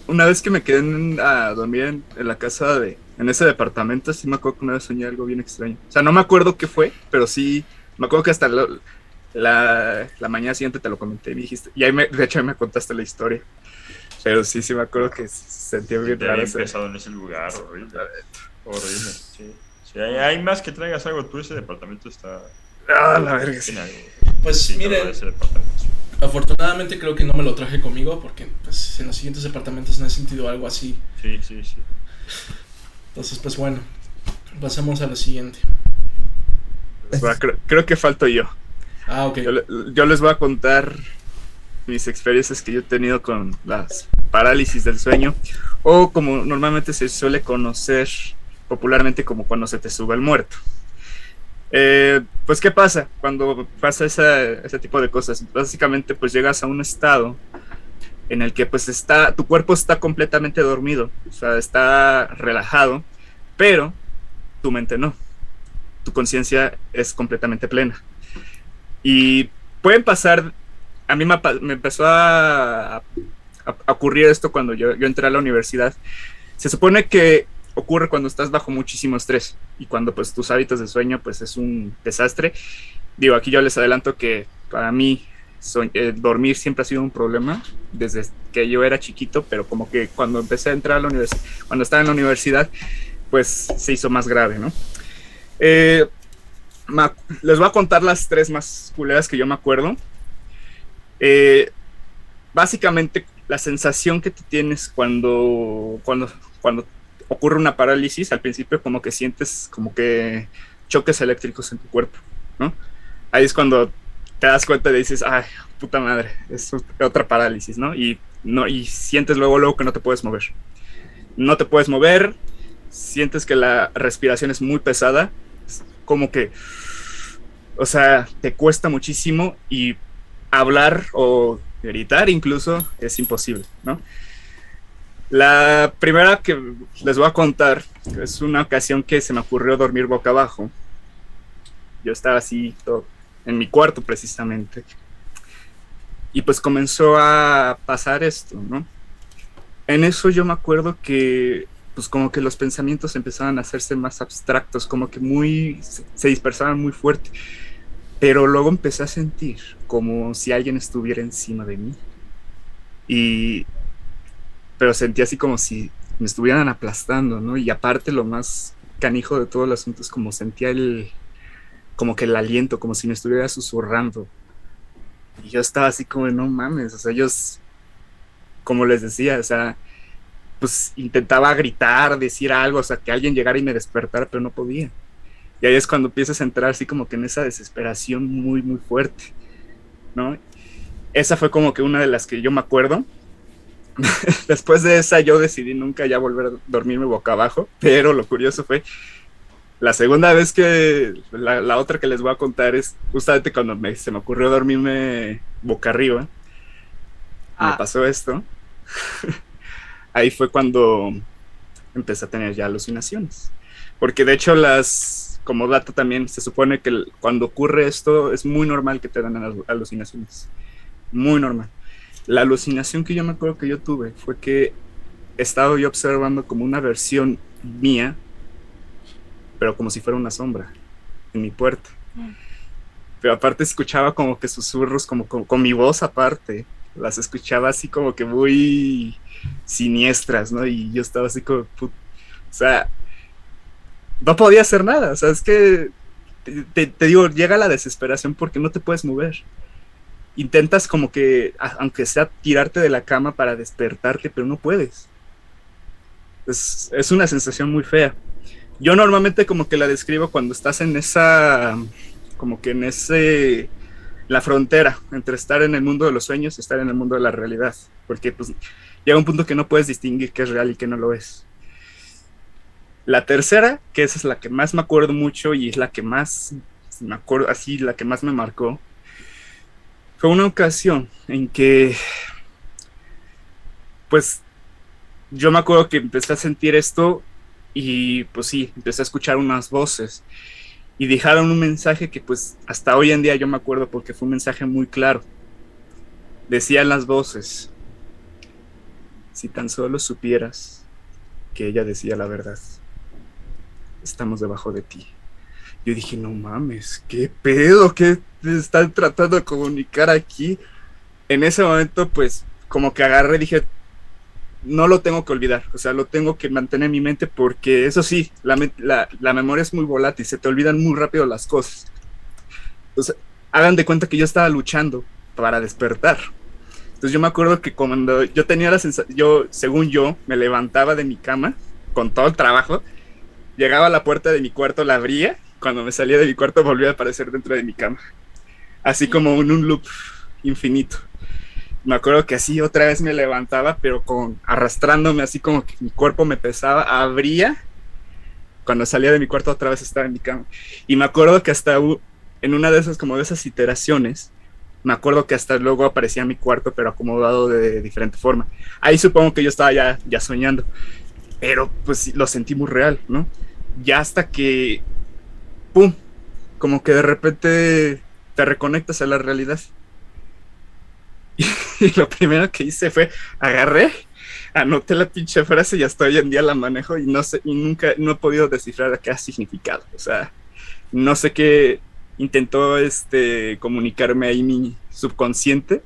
una vez que me quedé a dormir en la casa en ese departamento, sí me acuerdo que una vez soñé algo bien extraño. O sea, no me acuerdo qué fue, pero sí, me acuerdo que hasta la mañana siguiente te lo comenté y me dijiste, y de hecho ahí me contaste la historia. Pero sí me acuerdo que sentía bien raro. Bien pesado en ese lugar, horrible. Horrible, sí. Sí, hay más que traigas algo, tú ese departamento está... Ah, la verga. Sí. Pues sí, miren, ese departamento. afortunadamente creo que no me lo traje conmigo, porque pues en los siguientes departamentos no he sentido algo así. Sí. Entonces, pues bueno, pasamos a lo siguiente. Pues, creo que falto yo. Ah, ok. Yo les voy a contar mis experiencias que yo he tenido con las parálisis del sueño, o como normalmente se suele conocer popularmente como cuando se te sube el muerto. Pues ¿qué pasa cuando pasa ese tipo de cosas? Básicamente pues llegas a un estado en el que pues tu cuerpo está completamente dormido, o sea, está relajado, pero tu mente no, tu conciencia es completamente plena. Y pueden pasar, a mí me empezó a ocurrir esto cuando yo entré a la universidad. Se supone que ocurre cuando estás bajo muchísimo estrés y cuando pues tus hábitos de sueño pues es un desastre. Digo, aquí yo les adelanto que para mí dormir siempre ha sido un problema desde que yo era chiquito, pero como que cuando empecé a entrar a la universidad, cuando estaba en la universidad, pues se hizo más grave, ¿no? Les voy a contar las tres más culeras que yo me acuerdo. Básicamente la sensación que tú tienes cuando ocurre una parálisis, al principio como que sientes como que choques eléctricos en tu cuerpo, ¿no? Ahí es cuando te das cuenta y dices, ay, puta madre, es otra parálisis, ¿no? Y sientes luego que no te puedes mover. No te puedes mover, sientes que la respiración es muy pesada, es como que, o sea, te cuesta muchísimo y hablar o gritar incluso es imposible, ¿no? La primera que les voy a contar es una ocasión que se me ocurrió dormir boca abajo. Yo estaba así todo en mi cuarto precisamente y pues comenzó a pasar esto, ¿no? En eso yo me acuerdo que pues como que los pensamientos empezaban a hacerse más abstractos, como que se dispersaban muy fuerte, pero luego empecé a sentir como si alguien estuviera encima de mí pero sentí así como si me estuvieran aplastando, ¿no? Y aparte lo más canijo de todo el asunto es como sentía como que el aliento, como si me estuviera susurrando. Y yo estaba así como, no mames, o sea, como les decía, o sea, pues intentaba gritar, decir algo, o sea, que alguien llegara y me despertara, pero no podía. Y ahí es cuando empiezas a entrar así como que en esa desesperación muy, muy fuerte, ¿no? Esa fue como que una de las que yo me acuerdo. Después de esa yo decidí nunca ya volver a dormirme boca abajo, pero lo curioso fue la segunda vez que, la otra que les voy a contar es justamente cuando se me ocurrió dormirme boca arriba, me pasó esto. Ahí fue cuando empecé a tener ya alucinaciones. Porque de hecho como dato también, se supone que cuando ocurre esto es muy normal que te dan alucinaciones. Muy normal. La alucinación que yo me acuerdo que yo tuve fue que estaba yo observando como una versión mía, pero como si fuera una sombra en mi puerta. Pero aparte escuchaba como que susurros, como con mi voz aparte. Las escuchaba así como que muy siniestras, ¿no? Y yo estaba así como, o sea, no podía hacer nada. O sea, es que te digo, llega la desesperación porque no te puedes mover. Intentas como que, aunque sea tirarte de la cama para despertarte, pero no puedes. Es una sensación muy fea. Yo normalmente como que la describo cuando estás en esa, como que en la frontera entre estar en el mundo de los sueños y estar en el mundo de la realidad. Porque pues llega un punto que no puedes distinguir qué es real y qué no lo es. La tercera, que esa es la que más me acuerdo mucho y es la que más me acuerdo, así, la que más me marcó, fue una ocasión en que, pues, yo me acuerdo que empecé a sentir esto y, pues sí, empecé a escuchar unas voces y dejaron un mensaje que, pues, hasta hoy en día yo me acuerdo porque fue un mensaje muy claro. Decían las voces: si tan solo supieras que ella decía la verdad, estamos debajo de ti. Yo dije, no mames, ¿qué pedo? ¿Qué están tratando de comunicar aquí? En ese momento, pues, como que agarré y dije, no lo tengo que olvidar, o sea, lo tengo que mantener en mi mente porque eso sí, la memoria es muy volátil, se te olvidan muy rápido las cosas. Entonces, hagan de cuenta que yo estaba luchando para despertar. Entonces yo me acuerdo que cuando yo tenía la sensación, según yo, me levantaba de mi cama con todo el trabajo, llegaba a la puerta de mi cuarto, la abría, cuando me salía de mi cuarto volvía a aparecer dentro de mi cama. Así como en un loop infinito. Me acuerdo que así otra vez me levantaba, pero arrastrándome así como que mi cuerpo me pesaba, abría, cuando salía de mi cuarto otra vez estaba en mi cama. Y me acuerdo que hasta en una de esas, como de esas iteraciones, me acuerdo que hasta luego aparecía mi cuarto, pero acomodado de diferente forma. Ahí supongo que yo estaba ya soñando, pero pues lo sentí muy real, ¿no? Ya hasta que, ¡pum!, como que de repente te reconectas a la realidad. Y lo primero que hice fue agarré, anoté la pinche frase y hasta hoy en día la manejo y no sé, y nunca no he podido descifrar qué ha significado. O sea, no sé qué intentó comunicarme ahí mi subconsciente,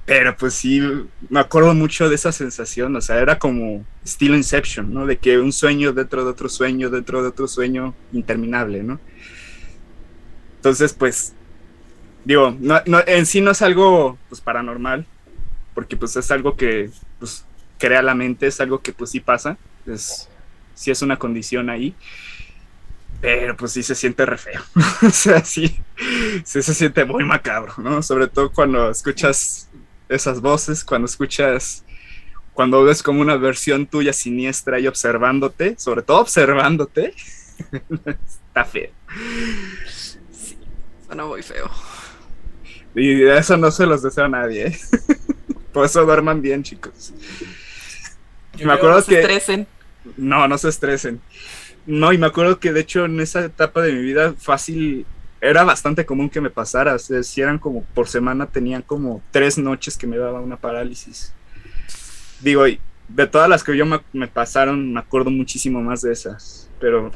pero pues sí, me acuerdo mucho de esa sensación. O sea, era como estilo Inception, ¿no? De que un sueño dentro de otro sueño, dentro de otro sueño interminable, ¿no? Entonces, pues, digo, no, en sí no es algo pues paranormal, porque pues es algo que pues crea la mente, es algo que pues sí pasa, sí es una condición ahí, pero pues sí se siente re feo. O sea, sí se siente muy macabro, ¿no? Sobre todo cuando escuchas esas voces, cuando ves como una versión tuya siniestra y observándote, sobre todo observándote, está feo. Sí, suena muy feo. Y eso no se los deseo a nadie, ¿eh? Por eso duerman bien, chicos. Me acuerdo no se estresen. No se estresen. No, y me acuerdo que de hecho en esa etapa de mi vida fácil, era bastante común que me pasara. O sea, si eran como por semana, tenían como 3 noches que me daba una parálisis. Digo, y de todas las que me pasaron, me acuerdo muchísimo más de esas. Pero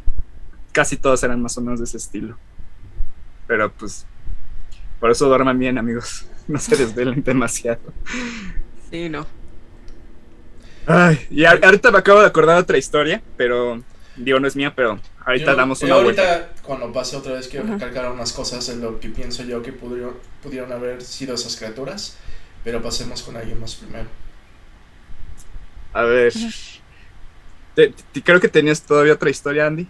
casi todas eran más o menos de ese estilo. Pero pues, por eso duerman bien, amigos. No se desvelen demasiado. Sí, no. Ay, y ahorita me acabo de acordar otra historia, pero Digo, no es mía, pero ahorita Yo- damos yo una vuelta. ahorita, cuando pase otra vez, quiero recalcar unas cosas en lo que pienso yo que pudieron haber sido esas criaturas, pero pasemos con alguien más primero. A ver. Creo que tenías todavía otra historia, Andy.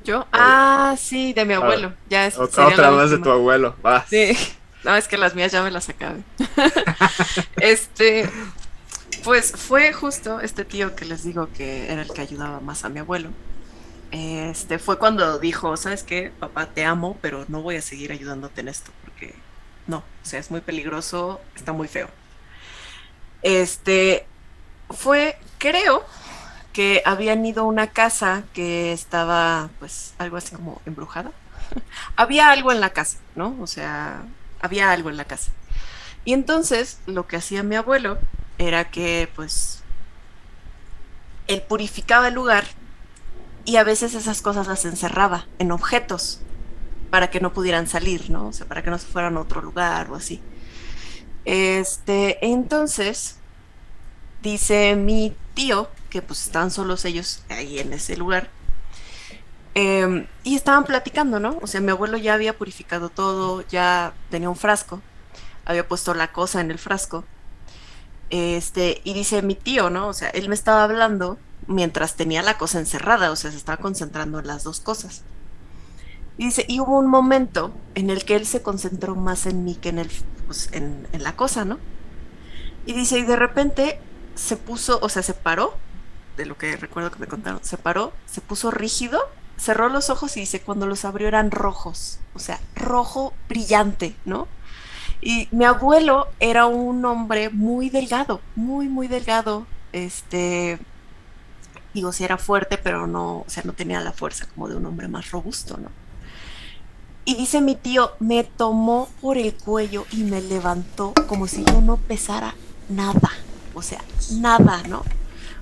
¿Yo? Ah, sí, de mi abuelo. Ya sería Otra la más de última. tu abuelo. Vas. Sí. No, es que las mías ya me las acabé. Pues fue justo este tío que les digo que era el que ayudaba más a mi abuelo. Fue cuando dijo, ¿sabes qué? Papá, te amo, pero no voy a seguir ayudándote en esto porque no, o sea, es muy peligroso, está muy feo. Este, creo que habían ido a una casa que estaba, pues, algo así como embrujada. Había algo en la casa, ¿no? O sea, había algo en la casa. Y entonces lo que hacía mi abuelo era que, pues, él purificaba el lugar y a veces esas cosas las encerraba en objetos para que no pudieran salir, ¿no? O sea, para que no se fueran a otro lugar o así. Entonces, dice mi tío que pues estaban solos ellos ahí en ese lugar. Y estaban platicando, ¿no? O sea, mi abuelo ya había purificado todo, ya tenía un frasco, había puesto la cosa en el frasco. Y dice mi tío, ¿no? O sea, él me estaba hablando mientras tenía la cosa encerrada, o sea, se estaba concentrando en las dos cosas. Y dice, y hubo un momento en el que él se concentró más en mí que pues, en la cosa, ¿no? Y dice, y de repente se puso, o sea, se paró, de lo que recuerdo que me contaron, se paró, se puso rígido, cerró los ojos y dice, cuando los abrió eran rojos, o sea, rojo brillante, ¿no? Y mi abuelo era un hombre muy delgado, muy, muy delgado, digo, sí era fuerte, pero no, o sea, no tenía la fuerza como de un hombre más robusto, ¿no? Y dice mi tío, me tomó por el cuello y me levantó como si yo no pesara nada, o sea, nada, ¿no?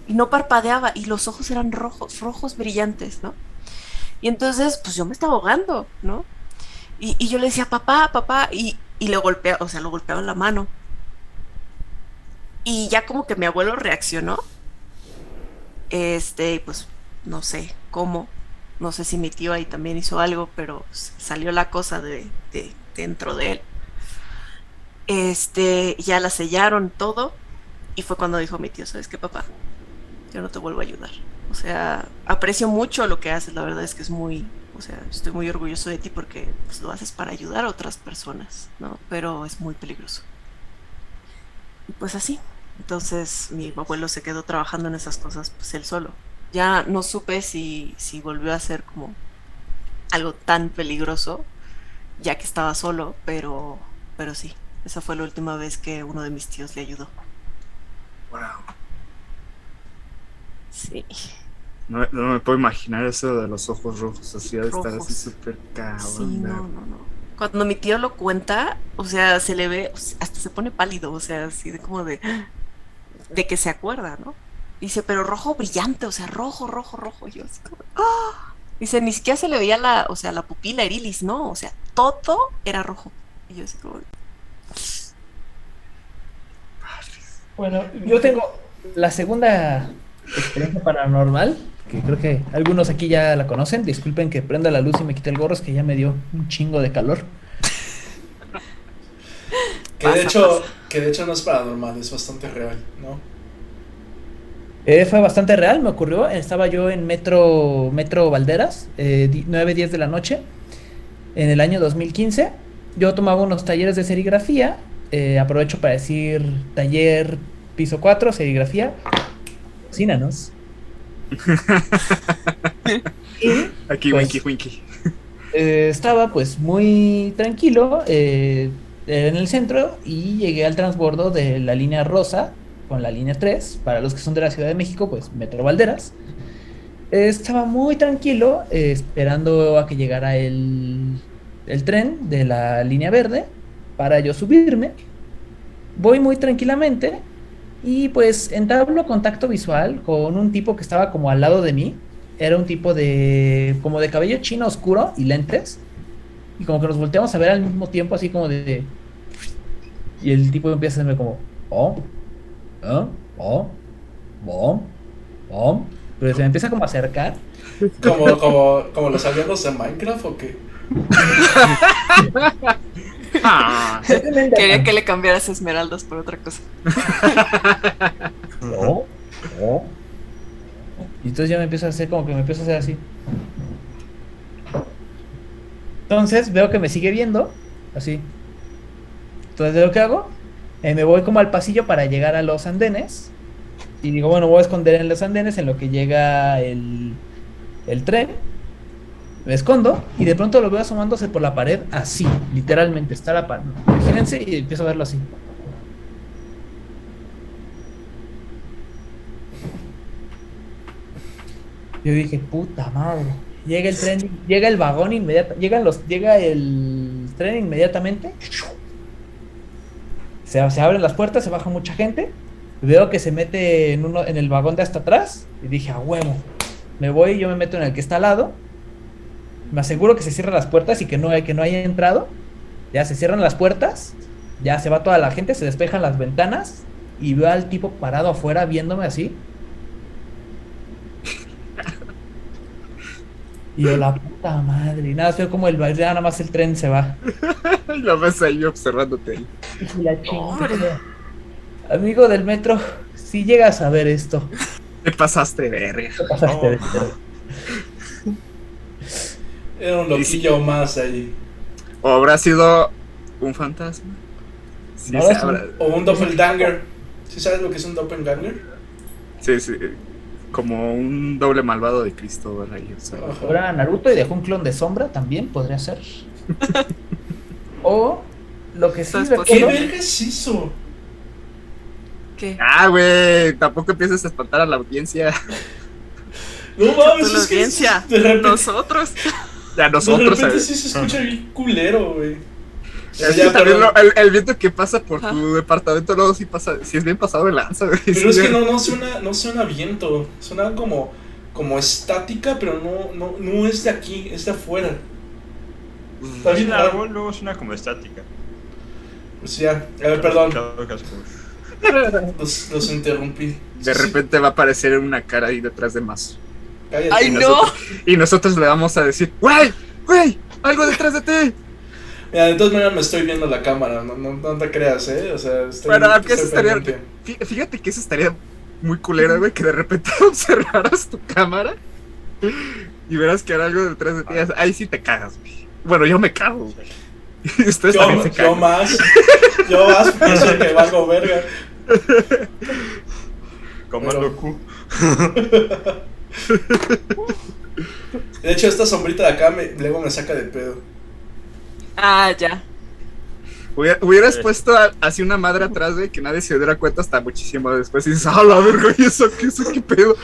Y no parpadeaba y los ojos eran rojos, rojos brillantes, ¿no? Y entonces, pues yo me estaba ahogando, ¿no? Y yo le decía, papá, papá, y le golpeaba, o sea, lo golpeaba en la mano. Y ya como que mi abuelo reaccionó, pues no sé cómo, no sé si mi tío ahí también hizo algo, pero salió la cosa de dentro de él. Ya la sellaron todo y fue cuando dijo mi tío, ¿sabes qué, papá? Yo no te vuelvo a ayudar. O sea, aprecio mucho lo que haces, la verdad es que es muy, o sea, estoy muy orgulloso de ti porque pues, lo haces para ayudar a otras personas, ¿no? Pero es muy peligroso. Y pues así. Entonces mi abuelo se quedó trabajando en esas cosas, pues él solo. Ya no supe si volvió a ser como algo tan peligroso, ya que estaba solo, pero sí. Esa fue la última vez que uno de mis tíos le ayudó. Wow. Sí. No me puedo imaginar eso de los ojos rojos, así de estar así Rojos. súper cabrón. Sí, no. Cuando mi tío lo cuenta, o sea, se le ve, o sea, hasta se pone pálido, o sea, así de como de que se acuerda, ¿no? Dice, pero rojo brillante, o sea, rojo, rojo, rojo. Y yo así como, ¡ah! Dice, ni siquiera se le veía o sea, la pupila irilis, ¿no? O sea, todo era rojo. Y yo así como, Bueno, yo tengo la segunda experiencia paranormal, que creo que algunos aquí ya la conocen. Disculpen que prenda la luz y me quite el gorro, es que ya me dio un chingo de calor. Que de hecho no es paranormal, es bastante real, ¿no? Fue bastante real, me ocurrió. Estaba yo en Metro Valderas, 9:10 de la noche, en el año 2015. Yo tomaba unos talleres de serigrafía. Aprovecho para decir taller piso 4, serigrafía. Cocínanos. Y Aquí, pues, winky, winky. estaba pues muy tranquilo en el centro y llegué al transbordo de la línea rosa con la línea 3. Para los que son de la Ciudad de México, pues Metro Valderas. Estaba muy tranquilo esperando a que llegara el tren de la línea verde para yo subirme. Voy muy tranquilamente y pues entablo contacto visual con un tipo que estaba como al lado de mí. Era un tipo como de cabello chino oscuro y lentes. Y como que nos volteamos a ver al mismo tiempo, así como y el tipo empieza a hacerme como, oh, oh, oh, oh, oh. Pero se me empieza como a acercar. ¿Como los aldeanos de Minecraft o qué? Quería que le cambiaras esmeraldas por otra cosa. No, no. Y entonces yo me empiezo a hacer como que me empiezo a hacer así. Entonces veo que me sigue viendo, así. Entonces, ¿lo que hago? Me voy como al pasillo para llegar a los andenes. Y digo, bueno, voy a esconder en los andenes en lo que llega el tren. Me escondo y de pronto lo veo asomándose por la pared así, literalmente, está la pared. Imagínense y empiezo a verlo así. Yo dije, puta madre. Llega el tren, llega el vagón inmediatamente, llega el tren inmediatamente. Se abren las puertas, se baja mucha gente. Veo que se mete en el vagón de hasta atrás. Y dije, a huevo. Me voy y yo me meto en el que está al lado. Me aseguro que se cierran las puertas y que no haya entrado. Ya se cierran las puertas. Ya se va toda la gente, se despejan las ventanas. Y veo al tipo parado afuera viéndome así. Y yo, la puta madre. Y nada, veo como nada más el tren se va. Lo ves ahí observándote ahí. Y la chingada. Amigo del metro, si llegas a ver esto, Te pasaste, verga. ¿qué pasaste de esto? Era un loquillo más ahí. ¿O habrá sido un fantasma? Sí, No, se es un- habrá- O un doppelganger. ¿Sí sabes lo que es un doppelganger? sí, sí. Como un doble malvado de Cristo, ¿verdad? O sea, Ajá. Ahora Naruto y dejó un clon de sombra, también podría ser. O lo que sí Entonces, ¿Qué recuerdo, verga es eso? ¿Qué? güey, tampoco empieces a espantar a la audiencia. No mames, Tú la es que audiencia, de repente, nosotros. Ya de nosotros, repente ¿sabes? sí se escucha bien culero, güey. Es que Ya, también perdón. el viento que pasa por Ajá. tu departamento luego sí pasa, sí es bien pasado de lanza, güey. Pero Sí, es que no suena viento. Suena como estática, pero no es de aquí, es de afuera. Está Es bien un raro. árbol, luego suena como estática. Pues ya, a ver, perdón, Escuchado que es como- los interrumpí. De Sí, sí, repente va a aparecer una cara ahí detrás de Mazo. cállate. ¡Ay, Y no! nosotros- Y nosotros le vamos a decir, ¡güey! ¡Güey! ¡Algo detrás de ti! Mira, de todas maneras me estoy viendo la cámara, no te creas, O sea, Bueno, aunque eso estoy estaría. pendiente. Fíjate que eso estaría muy culero, güey, que de repente observaras tu cámara y verás que era algo detrás de ti. Ahí sí te cagas, güey. Bueno, yo me cago, güey. Y ustedes también se Yo cagan. más, porque sé que valgo verga. Comando Q. De hecho, esta sombrita de acá luego me saca de pedo. Ah, ya. Hubieras puesto así una madre atrás, güey, que nadie se diera cuenta hasta muchísimo después. Y dices, ¡ah, la verga! ¿Y eso qué pedo?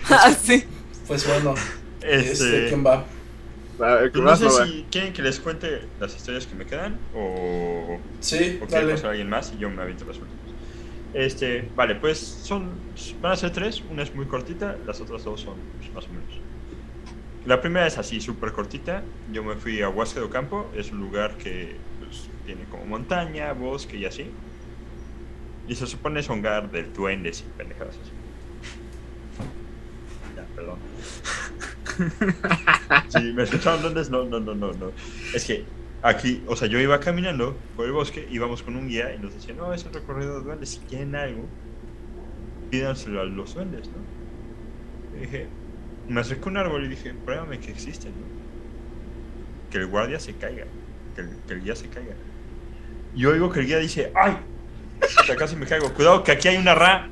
Ah, sí. Pues bueno, ¿quién va? A ver, ¿qué Pues no más, sé Loba? si quieren que les cuente las historias que me quedan o Sí, quieren dale. pasar a alguien más y yo me aviento las últimas. Vale, pues van a ser tres, una es muy cortita, las otras dos son pues, más o menos. La primera es así, súper cortita. Yo me fui a Huasca do Campo, es un lugar que pues, tiene como montaña, bosque y así. Y se supone es hogar del duendes y pendejadas así. Ya, perdón. Si me escucharon duendes, no. Es que aquí, o sea, yo iba caminando por el bosque, íbamos con un guía y nos decía, no, es el recorrido de duendes, si quieren algo, pídanselo a los duendes, ¿no? Y dije, me acerqué a un árbol y dije, pruébame que existen, ¿no? Que el guardia se caiga, que el guía se caiga. Y oigo que el guía dice, ¡ay! O sea, casi me caigo, cuidado que aquí hay una rama.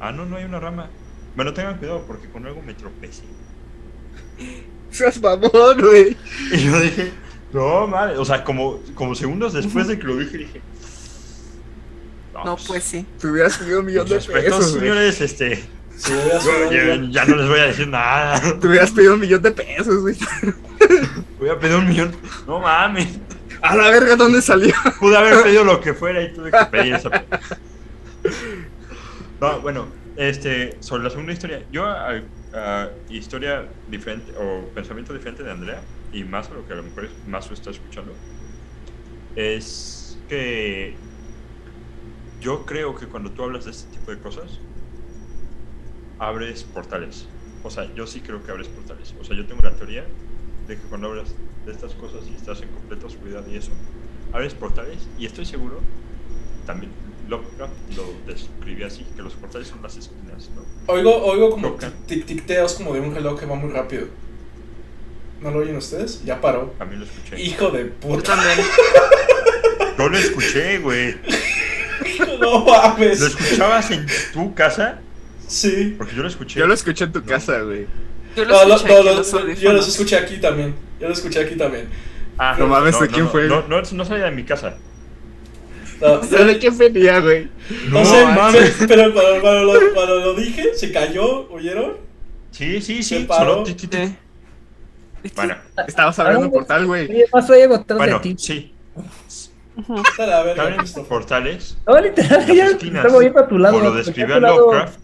Ah, no hay una rama. Bueno, tengan cuidado porque con algo me tropecé. Seas mamón, güey. Y yo dije, no, madre, o sea, como segundos después de que lo dije, No, pues sí. Te hubieras pedido un millón de respeto, pesos, güey. señores, Si veas ya no les voy a decir nada. Te hubieras pedido un millón de pesos, güey. Voy a pedir 1 millón. No mames. A la verga, ¿dónde salió? Pude haber pedido lo que fuera y tuve que pedir esa. No, bueno, sobre la segunda historia, yo historia diferente o pensamiento diferente de Andrea y más a lo que a lo mejor más lo está escuchando, es que yo creo que cuando tú hablas de este tipo de cosas, abres portales. O sea, yo sí creo que abres portales. O sea, yo tengo la teoría de que cuando hablas de estas cosas y estás en completa oscuridad y eso, abres portales, y estoy seguro, también Lovecraft lo describía así, que los portales son las esquinas, ¿no? Oigo como Tocan. tic-tic-teos como de un reloj que va muy rápido. ¿No lo oyen ustedes? Ya paró. También lo escuché. Hijo de Yo puta. también. Yo lo escuché, güey. No mames. ¿Lo escuchabas en tu casa? Sí. Porque yo lo escuché. Yo lo escuché en tu casa, güey. Yo No, lo escuché aquí en los yo los audífonos. escuché aquí también. Yo lo escuché aquí también. Ah, No mames, ¿de quién fue? No salía de mi casa. No, ¿De quién venía, güey? no sé, pero cuando lo dije, se cayó, ¿oyeron? Sí. Se paró. Solo Bueno, Estabas abriendo un portal, güey. Oye, más oye atrás de bueno, ti. sí. Está la verga, Abren Christopher. portales. No, literal, Las ya se esquinas, está moviendo a tu lado. como lo porque describía a tu lado- Lovecraft,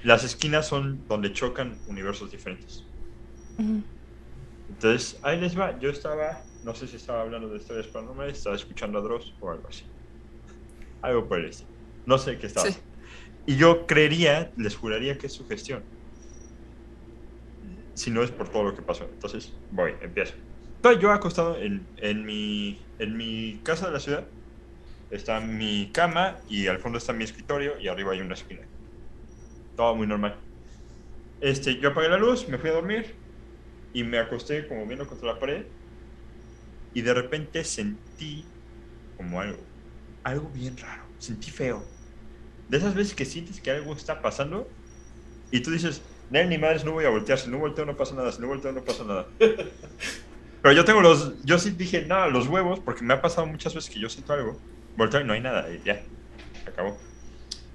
las esquinas son donde chocan universos diferentes. Entonces, ahí les va. Yo estaba, no sé si estaba hablando de historias paranormales, estaba escuchando a Dross o algo así. Algo por el estilo. No sé qué estaba. Sí. Y yo creería, les juraría que es su gestión. Si no es por todo lo que pasó. Entonces, empiezo. Estoy yo acostado en mi casa de la ciudad. Está mi cama y al fondo está mi escritorio y arriba hay una esquina. Todo muy normal. Yo apagué la luz, me fui a dormir y me acosté como viendo contra la pared y de repente sentí como algo bien raro, sentí feo. De esas veces que sientes que algo está pasando y tú dices, ni madres, no voy a voltear, si no volteo no pasa nada, si no volteo no pasa nada. Pero yo sí dije, nada, los huevos, porque me ha pasado muchas veces que yo siento algo, volteo y no hay nada, y ya, se acabó.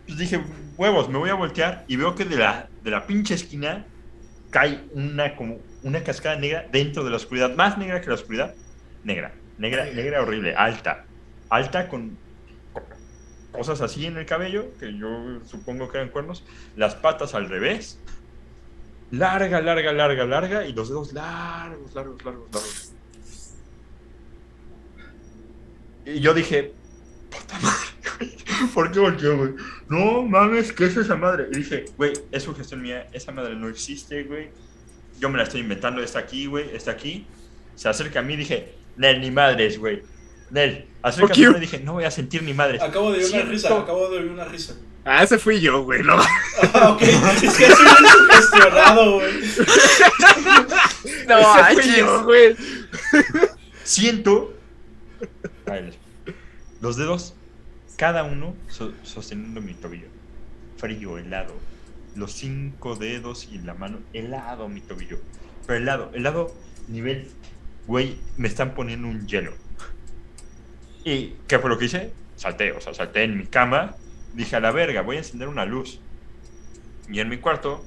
Pues dije, huevos, me voy a voltear y veo que de la pinche esquina cae como una cascada negra dentro de la oscuridad, más negra que la oscuridad, negra horrible, alta con cosas así en el cabello, que yo supongo que eran cuernos, las patas al revés, larga, y los dedos largos. Y yo dije, puta madre, ¿por qué volteó, güey? No mames, ¿qué es esa madre? Y dije, güey, es sugestión mía, esa madre no existe, güey. Yo me la estoy inventando, está aquí, güey, está aquí. Se acerca a mí y dije, Nel, ni madres, güey. Nel, acércate a mí y dije, no voy a sentir ni madres. Acabo de oír una risa. Ah, ese fui yo, güey. No. Ah, ok. Es que estoy bien sugestionado, güey. No, Ese fui yo, güey. Siento los dedos, cada uno sosteniendo mi tobillo. Frío, helado. Los 5 dedos y la mano, helado mi tobillo. Pero helado, nivel, güey, me están poniendo un hielo. ¿Y qué fue lo que hice? Salté en mi cama. Dije, a la verga, voy a encender una luz. Y en mi cuarto,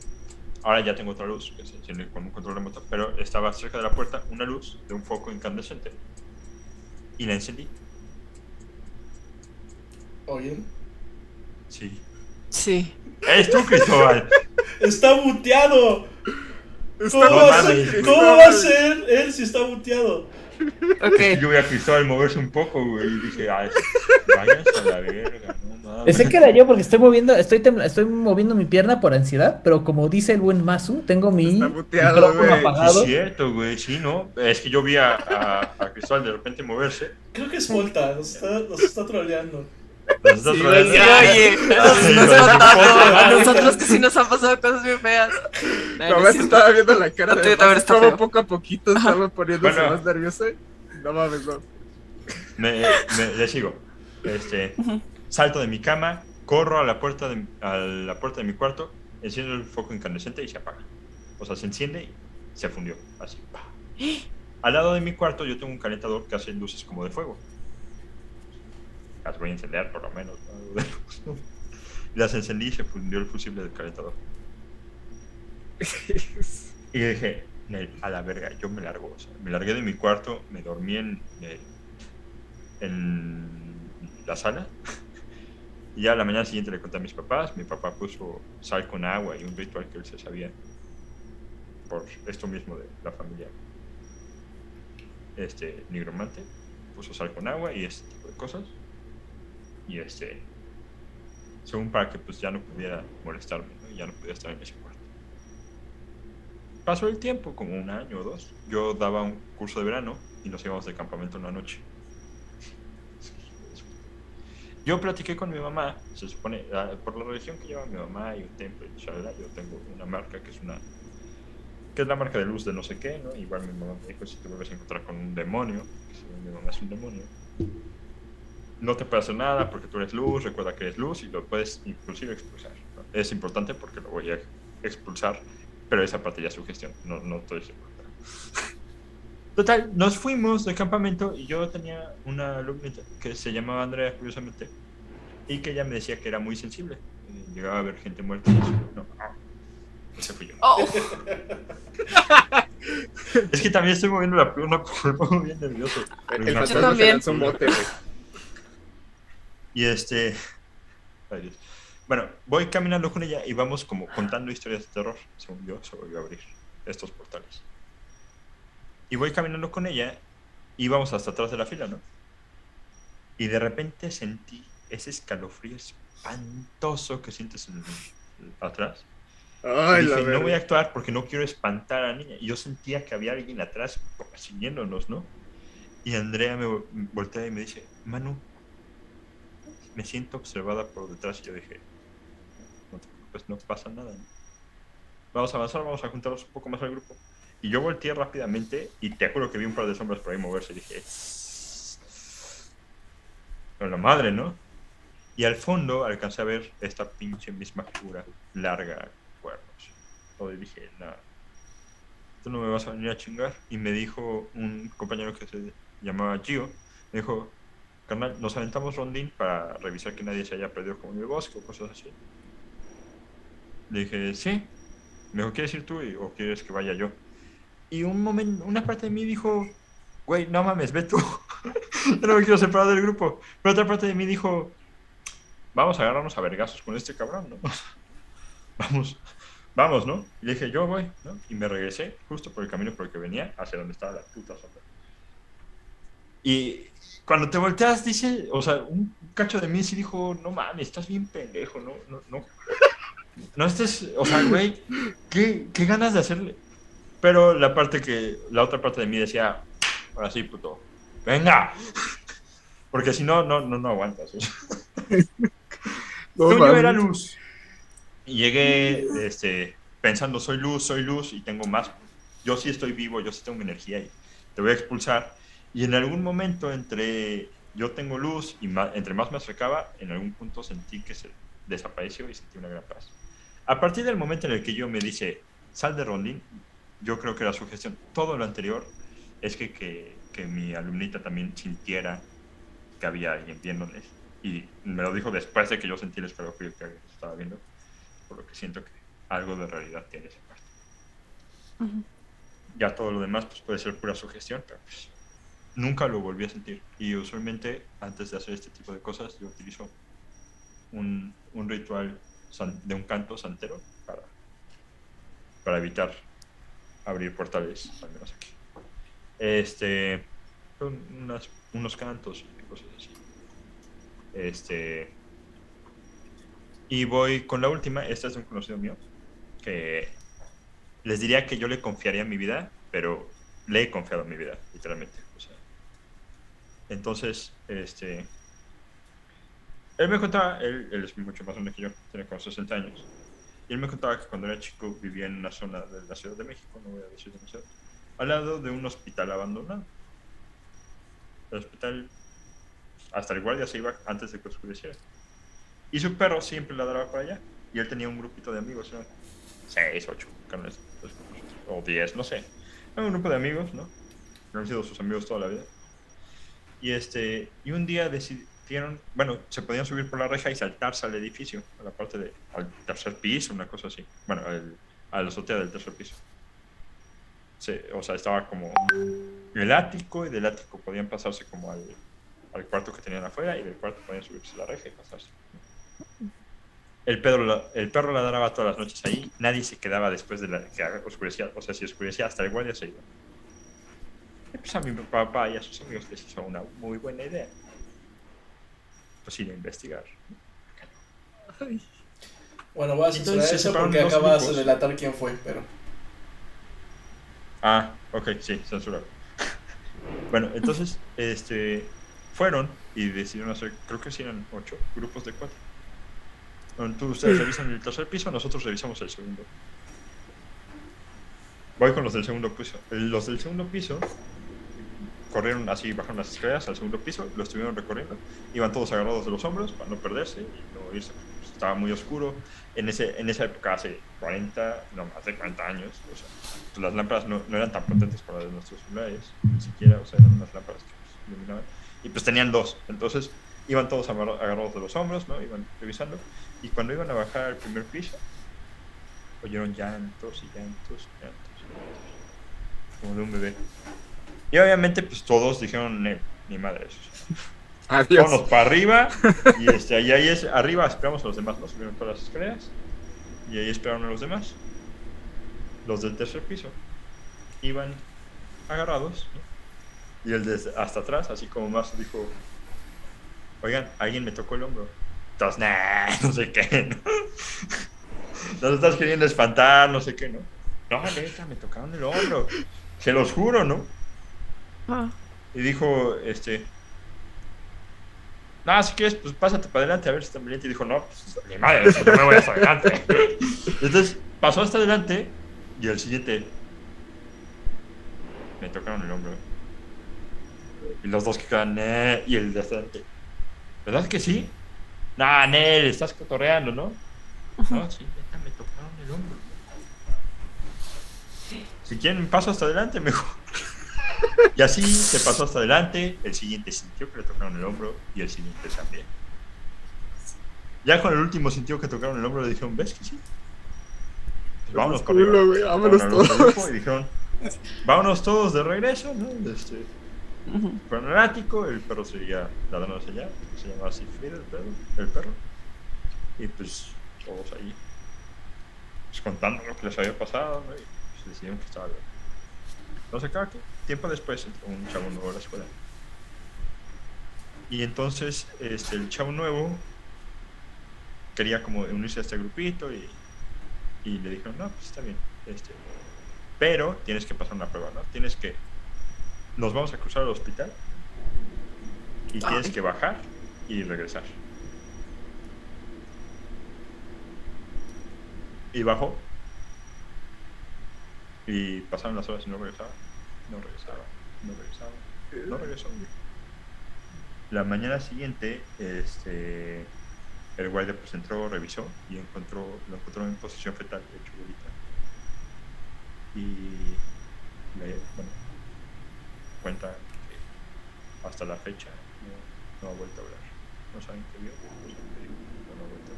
ahora ya tengo otra luz, que se enciende con un control remoto, pero estaba cerca de la puerta una luz de un foco incandescente. Y la encendí. ¿Oyen? Sí. Sí. ¡Eres tú, Cristóbal! ¡Está muteado! ¿Cómo No va a mames, ser? ¿Cómo va a ser él si está muteado? Ok. Yo vi a Cristóbal moverse un poco, güey, y dije, ay, váyanse a la verga, no mames. Pensé que era yo porque estoy moviendo mi pierna por ansiedad, pero como dice el buen Masu, tengo mi Está muteado, micrófono güey. Sí, apagado. es cierto, güey, sí, ¿no? Es que yo vi a Cristóbal de repente moverse. Creo que es Volta, nos está troleando. Nos está Sí, trolando. güey, Oye, Sí, nos no, matando. no, A no, nosotros que sí nos han pasado cosas bien feas. Nomás estaba viendo la cara No, de también está cómo feo. poco a poquito estaba poniéndose Bueno. más nervioso. No mames, no. Le sigo. Salto de mi cama, corro a la puerta de mi cuarto, enciendo el foco incandescente y se apaga. O sea, se enciende y se fundió, así. ¡Pah! Al lado de mi cuarto yo tengo un calentador que hace luces como de fuego. Las voy a encender por lo menos, ¿no? Las encendí y se fundió el fusible del calentador. Y dije, a la verga, yo me largo. O sea, me largué de mi cuarto, me dormí en la sala. Y ya a la mañana siguiente le conté a mis papás. Mi papá puso sal con agua y un ritual que él se sabía. Por esto mismo de la familia nigromante. Puso sal con agua y este tipo de cosas. Y según para que pues ya no pudiera molestarme, ¿no? Y ya no pudiera estar en ese cuarto. Pasó el tiempo, como 1 año o 2. Yo daba un curso de verano y nos íbamos de campamento una noche. Yo platiqué con mi mamá, se supone, por la religión que lleva mi mamá y un templo y shalala, yo tengo una marca que es la marca de luz de no sé qué, ¿no? Igual mi mamá me dijo, si te vuelves a encontrar con un demonio, que según mi mamá es un demonio, no te puede hacer nada porque tú eres luz, recuerda que eres luz y lo puedes inclusive expulsar, ¿no? Es importante porque lo voy a expulsar, pero esa parte ya es sugestión, no estoy seguro. Total, nos fuimos de campamento y yo tenía una alumnita que se llamaba Andrea, curiosamente, y que ella me decía que era muy sensible. Llegaba a ver gente muerta y eso. No, ese fui yo. Oh, Es que también estoy moviendo la pierna porque me pongo bien nervioso. El Yo fantasma se también. lanzó un bote, güey. Y ay, Dios. Bueno, voy caminando con ella y vamos como contando historias de terror. Según yo, se volvió a abrir estos portales. Y voy caminando con ella y vamos hasta atrás de la fila, ¿no? Y de repente sentí ese escalofrío espantoso que sientes atrás. Ay, Y la dije, no voy a verdad. actuar porque no quiero espantar a la niña. Y yo sentía que había alguien atrás siguiéndonos, ¿no? Y Andrea me voltea y me dice, Manu, me siento observada por detrás. Y yo dije, no te preocupes, no pasa nada, ¿no? Vamos a avanzar, vamos a juntarnos un poco más al grupo. Y yo volteé rápidamente y te juro que vi un par de sombras por ahí moverse y dije, con la madre, ¿no? Y al fondo alcancé a ver esta pinche misma figura larga, cuernos. Y dije, nada, tú no me vas a venir a chingar. Y me dijo un compañero que se llamaba Gio, me dijo, carnal, nos aventamos rondín para revisar que nadie se haya perdido como en el bosque o cosas así. Le dije, sí. Me dijo, ¿quieres ir tú o quieres que vaya yo? Y una parte de mí dijo, güey, no mames, ve tú. Yo no me quiero separar del grupo. Pero otra parte de mí dijo, vamos a agarrarnos a vergazos con este cabrón, ¿no? Vamos, ¿no? Y le dije, yo voy, ¿no? Y me regresé justo por el camino por el que venía, hacia donde estaba la puta sombra. Y cuando te volteas, dice, o sea, un cacho de mí sí dijo, no mames, estás bien pendejo, no. No estés, o sea, güey, ¿qué ganas de hacerle? Pero la otra parte de mí decía, ahora sí, puto, venga. Porque si no aguantas. No, Yo era mames. luz. Y llegué pensando, soy luz y tengo más. Yo sí estoy vivo, yo sí tengo energía y te voy a expulsar. Y en algún momento entre yo tengo luz y entre más me acercaba, en algún punto sentí que se desapareció y sentí una gran paz. A partir del momento en el que yo me dice, sal de rondín, yo creo que era sugestión. Todo lo anterior es que mi alumnita también sintiera que había alguien viéndoles. Y me lo dijo después de que yo sentí el escalofrío que estaba viendo. Por lo que siento que algo de realidad tiene esa parte. Ya todo lo demás pues, puede ser pura sugestión, pero pues, nunca lo volví a sentir. Y usualmente antes de hacer este tipo de cosas yo utilizo un ritual de un canto santero para evitar abrir portales, al menos aquí. Unos cantos y cosas así. Y voy con la última. Esta es de un conocido mío que les diría que yo le confiaría mi vida, pero le he confiado mi vida, literalmente. O sea, entonces, él me contaba, él es mucho más grande que yo, tiene como 60 años. Y él me contaba que cuando era chico vivía en una zona de la Ciudad de México, no voy a decir demasiado, al lado de un hospital abandonado. El hospital, hasta el guardia se iba antes de que oscureciera. Y su perro siempre ladraba para allá. Y él tenía un grupito de amigos, ¿no? 6, 8, o 10, no sé. Era un grupo de amigos, ¿no? Han sido sus amigos toda la vida. Y un día decidieron, bueno, se podían subir por la reja y saltarse al edificio, a la parte al tercer piso, una cosa así. Bueno, a la azotea del tercer piso. O sea, estaba como el ático, y del ático podían pasarse como al cuarto que tenían afuera, y del cuarto podían subirse la reja y pasarse. El perro ladraba todas las noches ahí, nadie se quedaba después de que oscurecía, o sea, si oscurecía hasta el guardia se iba. Y pues a mi papá y a sus amigos les hizo una muy buena idea. Pues ir a investigar. Bueno, voy a censurar Entonces, se eso separaron porque dos acabas grupos. de delatar quién fue, pero... Ah, ok, sí, censurado. Bueno, entonces, fueron y decidieron hacer, creo que sí eran 8 grupos de 4. Ustedes revisan el tercer piso, nosotros revisamos el segundo. Voy con los del segundo piso. Los del segundo piso corrieron así, bajaron las escaleras al segundo piso, lo estuvieron recorriendo, iban todos agarrados de los hombros para no perderse y no irse. Estaba muy oscuro. En esa época, hace 40, no más de 40 años, o sea, pues las lámparas no eran tan potentes como las de nuestros celulares, ni siquiera, o sea, eran unas lámparas que pues, iluminaban. Y pues tenían 2, entonces iban todos agarrados de los hombros, ¿no? Iban revisando, y cuando iban a bajar al primer piso, oyeron llantos y llantos y llantos, como de un bebé. Y obviamente, pues todos dijeron, ni madre, Adiós. vámonos para arriba. Y ahí es, arriba esperamos a los demás, ¿no? Subieron todas las escaleras. Y ahí esperaron a los demás. Los del tercer piso iban agarrados, ¿no? Y el de hasta atrás, así como más dijo, oigan, alguien me tocó el hombro. Entonces, no sé qué, ¿no? Nos estás queriendo espantar, no sé qué, ¿no? No, neta, me tocaron el hombro. Se los juro, ¿no? Y dijo, no, si quieres, pues pásate para adelante a ver si está brillante. Y dijo, no, pues mi madre, no me voy hasta adelante. Entonces pasó hasta adelante y el siguiente me tocaron el hombro. Y los dos que quedan, y el de hasta adelante, ¿verdad que sí? Nah, Nel, estás cotorreando, ¿no? No, sí, neta, me tocaron el hombro. Si quieren, paso hasta adelante, mejor. Y así se pasó hasta adelante, el siguiente sintió que le tocaron el hombro y el siguiente también. Ya con el último sintió que tocaron el hombro le dijeron, ¿ves que sí? Pues vámonos para arriba. Vámonos todos. Y dijeron, vámonos todos de regreso, ¿no? Fueron al ático, el perro seguía ladrando hacia allá, se llamaba así Frieda, el perro. Y pues todos ahí, pues, contando lo que les había pasado, ¿no? Y pues decidieron que estaba bien. No sé, claro que tiempo después entró un chavo nuevo a la escuela. Y entonces el chavo nuevo quería como unirse a este grupito y le dijeron, no, pues está bien. Pero tienes que pasar una prueba, ¿no? Nos vamos a cruzar al hospital y tienes que bajar y regresar. Y bajó. Y pasaron las horas y no regresaba. No regresó. La mañana siguiente, el guardia pues entró, revisó y lo encontró en posición fetal, hecho bolita. Y bueno, cuenta que hasta la fecha no ha vuelto a hablar. No saben qué vio, no saben qué dijo, no ha vuelto a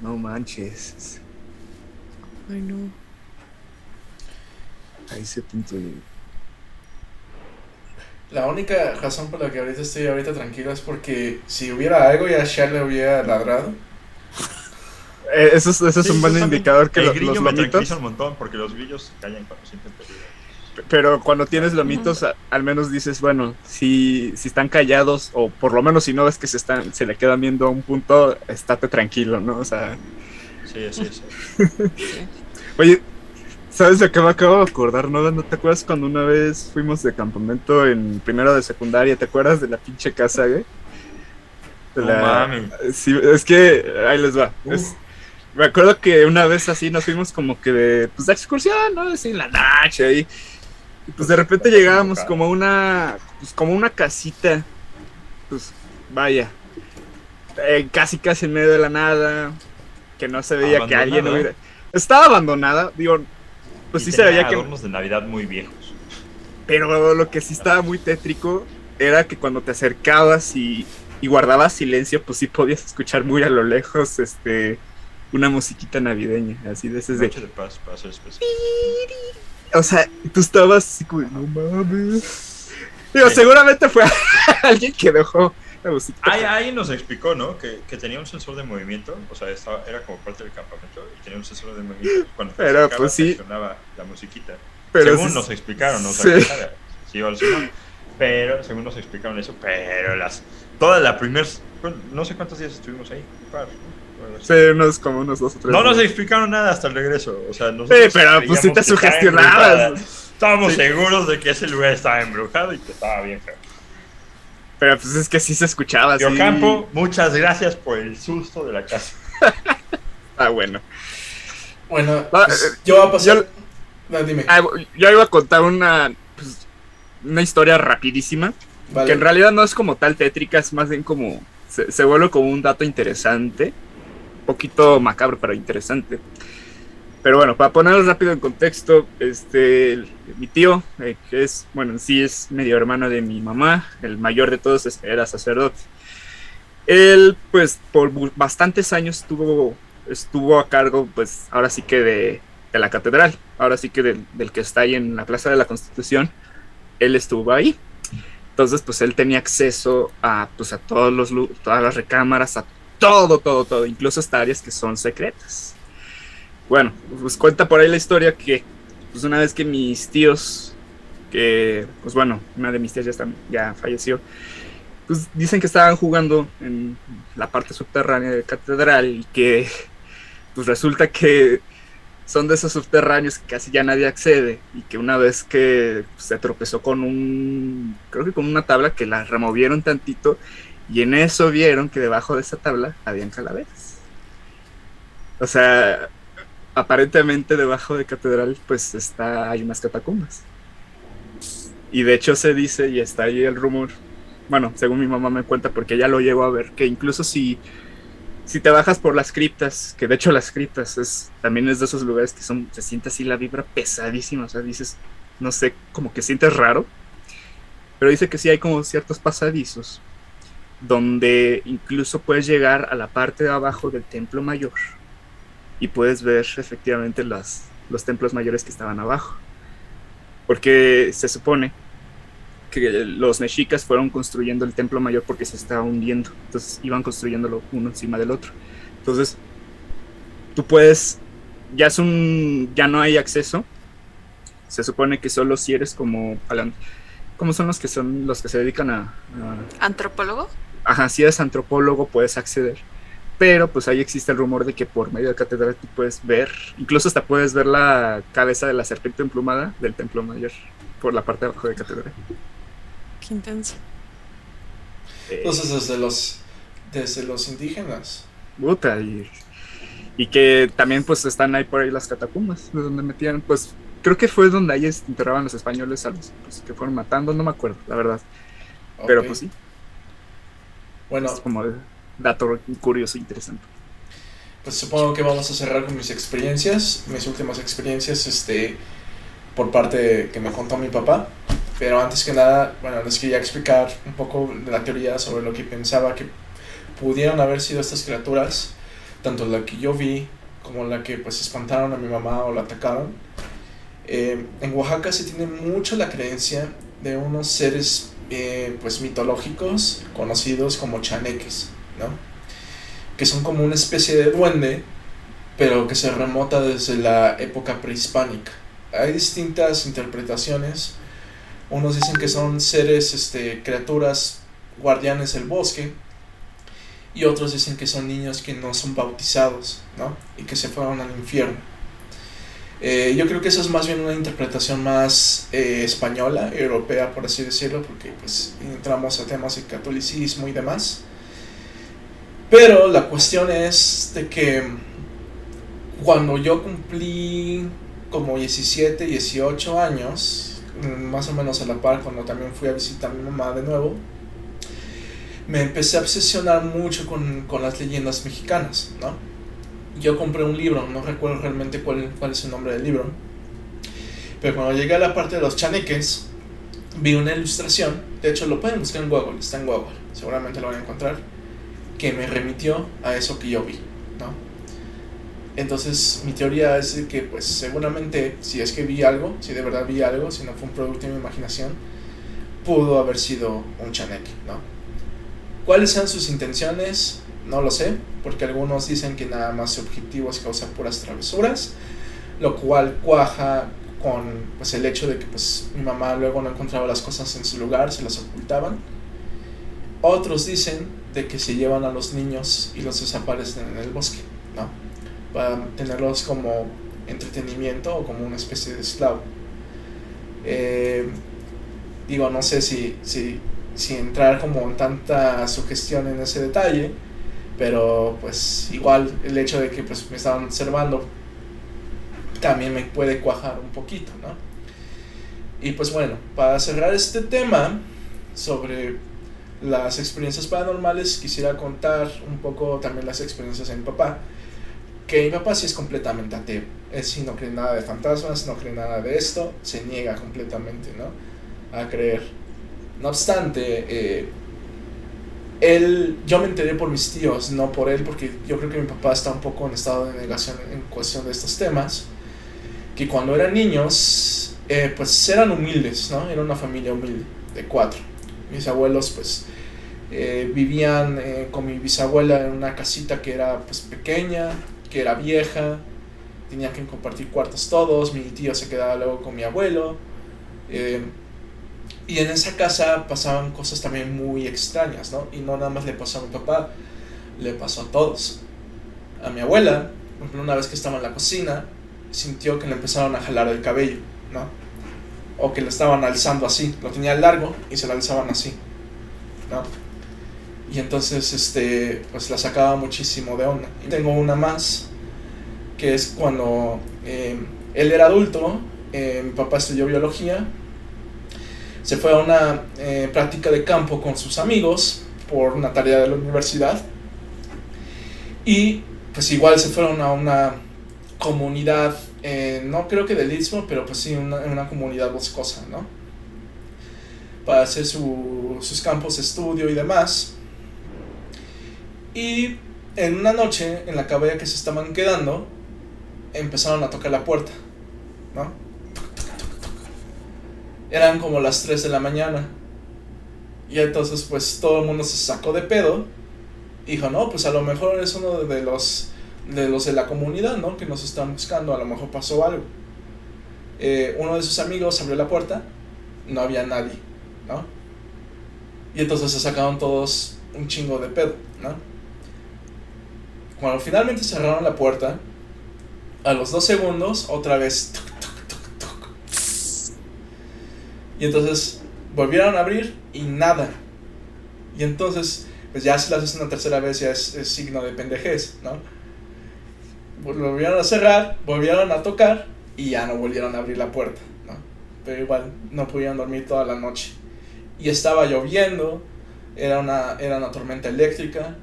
hablar. No manches. Ay, no. A ese punto de... La única razón por la que estoy ahorita tranquilo es porque si hubiera algo ya Shell le hubiera ladrado. Eso es un buen indicador que el los grillo me lomitos... tranquiliza un montón porque los grillos se callan cuando sienten peligro. Pero cuando tienes lomitos, al menos dices, bueno, si están callados, o por lo menos si no ves que se le quedan viendo a un punto, estate tranquilo, ¿no? O sea... Sí. Oye, ¿sabes de qué me acabo de acordar, no? ¿No te acuerdas cuando una vez fuimos de campamento en primero de secundaria? ¿Te acuerdas de la pinche casa, güey? Mami. Sí, es que ahí les va. Me acuerdo que una vez así nos fuimos como que de excursión, ¿no? Así en la noche ahí. Y pues de repente llegábamos como una casita. Pues vaya. Casi en medio de la nada. Que no se veía que alguien hubiera... Estaba abandonada, digo, pues sí se veía que... adornos de Navidad muy viejos. Pero lo que sí estaba muy tétrico era que cuando te acercabas y guardabas silencio, pues sí podías escuchar muy a lo lejos, una musiquita navideña, así de esas de... Noche de paz, para ser específico. O sea, tú estabas así como, no mames. Digo, seguramente fue alguien que dejó la música. Ahí nos explicó, ¿no? Que tenía un sensor de movimiento, o sea, era como parte del campamento y tenía un sensor de movimiento. Cuando te pero acercabas, pues sí, funcionaba la musiquita. pero según sí, nos explicaron, ¿no? O sí. sea, sí o sí no. Pero, según nos explicaron eso, pero toda la primera no sé cuántos días estuvimos ahí. Sí, como unos 2 o 3 No nos días. explicaron nada hasta el regreso. O sea, Sí, nosotros pero pues sí te creíamos que estaba sugestionabas. embrujada. Estábamos Sí. seguros de que ese lugar estaba embrujado y que estaba bien feo. Pero pues es que sí se escuchaba. Tío Sí. Campo, muchas gracias por el susto de la casa. Ah, bueno. Bueno, Ah, pues, yo voy a pasar. No, dime. Yo iba a contar una historia rapidísima. Vale. Que en realidad no es como tal tétrica, es más bien como. Se vuelve como un dato interesante. Un poquito macabro, pero interesante. Pero bueno, para ponerlo rápido en contexto, mi tío, que es, bueno, en sí es medio hermano de mi mamá, el mayor de todos era sacerdote. Él, pues, por bastantes años estuvo a cargo, pues, ahora sí que de la catedral, ahora sí que del que está ahí en la Plaza de la Constitución, él estuvo ahí. Entonces, pues, él tenía acceso a, pues, a todas las recámaras, a todo, incluso hasta áreas que son secretas. Bueno, pues cuenta por ahí la historia que pues una vez que mis tíos, que pues bueno, una de mis tías ya falleció, pues dicen que estaban jugando en la parte subterránea de la catedral y que pues resulta que son de esos subterráneos que casi ya nadie accede y que una vez que se tropezó creo que con una tabla que la removieron tantito y en eso vieron que debajo de esa tabla habían calaveras. O sea, aparentemente debajo de catedral pues hay unas catacumbas y de hecho se dice y está ahí el rumor, bueno, según mi mamá me cuenta porque ella lo llegó a ver, que incluso si te bajas por las criptas, que de hecho las criptas también es de esos lugares que se siente así la vibra pesadísima, o sea, dices, no sé, como que sientes raro, pero dice que sí hay como ciertos pasadizos donde incluso puedes llegar a la parte de abajo del templo mayor y puedes ver efectivamente los templos mayores que estaban abajo. Porque se supone que los mexicas fueron construyendo el templo mayor porque se estaba hundiendo. Entonces iban construyéndolo uno encima del otro. Entonces, tú puedes, ya no hay acceso. Se supone que solo si eres como son los que se dedican a ¿Antropólogo? Ajá, si eres antropólogo puedes acceder. Pero pues ahí existe el rumor de que por medio de catedral tú puedes ver, incluso hasta puedes ver la cabeza de la serpiente emplumada del templo mayor por la parte de abajo de catedral. Qué intenso. Entonces desde los indígenas. Puta, y que también pues están ahí por ahí las catacumbas, de donde metían, pues creo que fue donde ahí enterraban los españoles a los pues, que fueron matando, no me acuerdo, la verdad. Okay. Pero pues sí. Bueno, es como dato curioso e interesante. Pues supongo que vamos a cerrar con mis últimas experiencias, por parte que me contó mi papá. Pero antes que nada, bueno, les quería explicar un poco de la teoría sobre lo que pensaba que pudieron haber sido estas criaturas, tanto la que yo vi como la que pues espantaron a mi mamá o la atacaron. En Oaxaca se tiene mucho la creencia de unos seres pues mitológicos conocidos como chaneques, ¿no? Que son como una especie de duende, pero que se remota desde la época prehispánica. Hay distintas interpretaciones. Unos dicen que son seres, criaturas guardianes del bosque, y otros dicen que son niños que no son bautizados, ¿no? Y que se fueron al infierno. Yo creo que eso es más bien una interpretación más española, europea, por así decirlo, porque pues entramos a temas de catolicismo y demás. Pero la cuestión es de que cuando yo cumplí como 17, 18 años, más o menos a la par, cuando también fui a visitar a mi mamá de nuevo, me empecé a obsesionar mucho con las leyendas mexicanas, ¿no? Yo compré un libro, no recuerdo realmente cuál es el nombre del libro, pero cuando llegué a la parte de los chaneques, vi una ilustración, de hecho lo pueden buscar en Google, está en Google, seguramente lo van a encontrar, que me remitió a eso que yo vi, ¿no? Entonces mi teoría es de que pues seguramente si es que vi algo, si de verdad vi algo, si no fue un producto de mi imaginación, pudo haber sido un chaneque, ¿no? ¿Cuáles sean sus intenciones? No lo sé, porque algunos dicen que nada más su objetivo es causar puras travesuras, lo cual cuaja con pues, el hecho de que pues, mi mamá luego no encontraba las cosas en su lugar, se las ocultaban. Otros dicen de que se llevan a los niños y los desaparecen en el bosque, ¿no? Para tenerlos como entretenimiento o como una especie de esclavo. Digo, no sé si entrar como en tanta sugestión en ese detalle, pero pues igual el hecho de que pues me estaban observando también me puede cuajar un poquito, ¿no? Y pues bueno, para cerrar este tema sobre las experiencias paranormales, quisiera contar un poco también las experiencias de mi papá. Que mi papá sí es completamente ateo. Él sí no cree nada de fantasmas, no cree nada de esto, se niega completamente, ¿no?, a creer. No obstante, yo me enteré por mis tíos, no por él, porque yo creo que mi papá está un poco en estado de negación en cuestión de estos temas, que cuando eran niños, pues eran humildes, ¿no? Era una familia humilde, de 4. Mis abuelos, pues, vivían con mi bisabuela en una casita que era, pues, pequeña, que era vieja, tenían que compartir cuartos todos, mi tío se quedaba luego con mi abuelo, y en esa casa pasaban cosas también muy extrañas, ¿no? Y no nada más le pasó a mi papá, le pasó a todos. A mi abuela, por ejemplo, una vez que estaba en la cocina, sintió que le empezaron a jalar el cabello, ¿no? O que lo estaban alzando así, lo tenía largo y se lo alzaban así, ¿no? Y entonces, pues la sacaba muchísimo de onda. Y tengo una más, que es cuando él era adulto, mi papá estudió biología, se fue a una práctica de campo con sus amigos por una tarea de la universidad, y pues igual se fueron a una comunidad, no creo que del Istmo, pero pues sí, una comunidad boscosa, ¿no?, para hacer sus campos de estudio y demás. Y en una noche, en la cabaña que se estaban quedando, empezaron a tocar la puerta, ¿no? Eran como las 3 de la mañana. Y entonces pues todo el mundo se sacó de pedo. Y dijo, no, pues a lo mejor es uno de los de la comunidad, ¿no?, que nos están buscando, a lo mejor pasó algo. Uno de sus amigos abrió la puerta, no había nadie, ¿no? Y entonces se sacaron todos un chingo de pedo, ¿no? Cuando finalmente cerraron la puerta, a los 2 segundos, otra vez toc, toc, toc, toc. Y entonces volvieron a abrir y nada. Y entonces, pues ya si lo haces una tercera vez ya es signo de pendejez, ¿no? Volvieron a cerrar, volvieron a tocar y ya no volvieron a abrir la puerta, ¿no? Pero igual no pudieron dormir toda la noche. Y estaba lloviendo, era una tormenta eléctrica,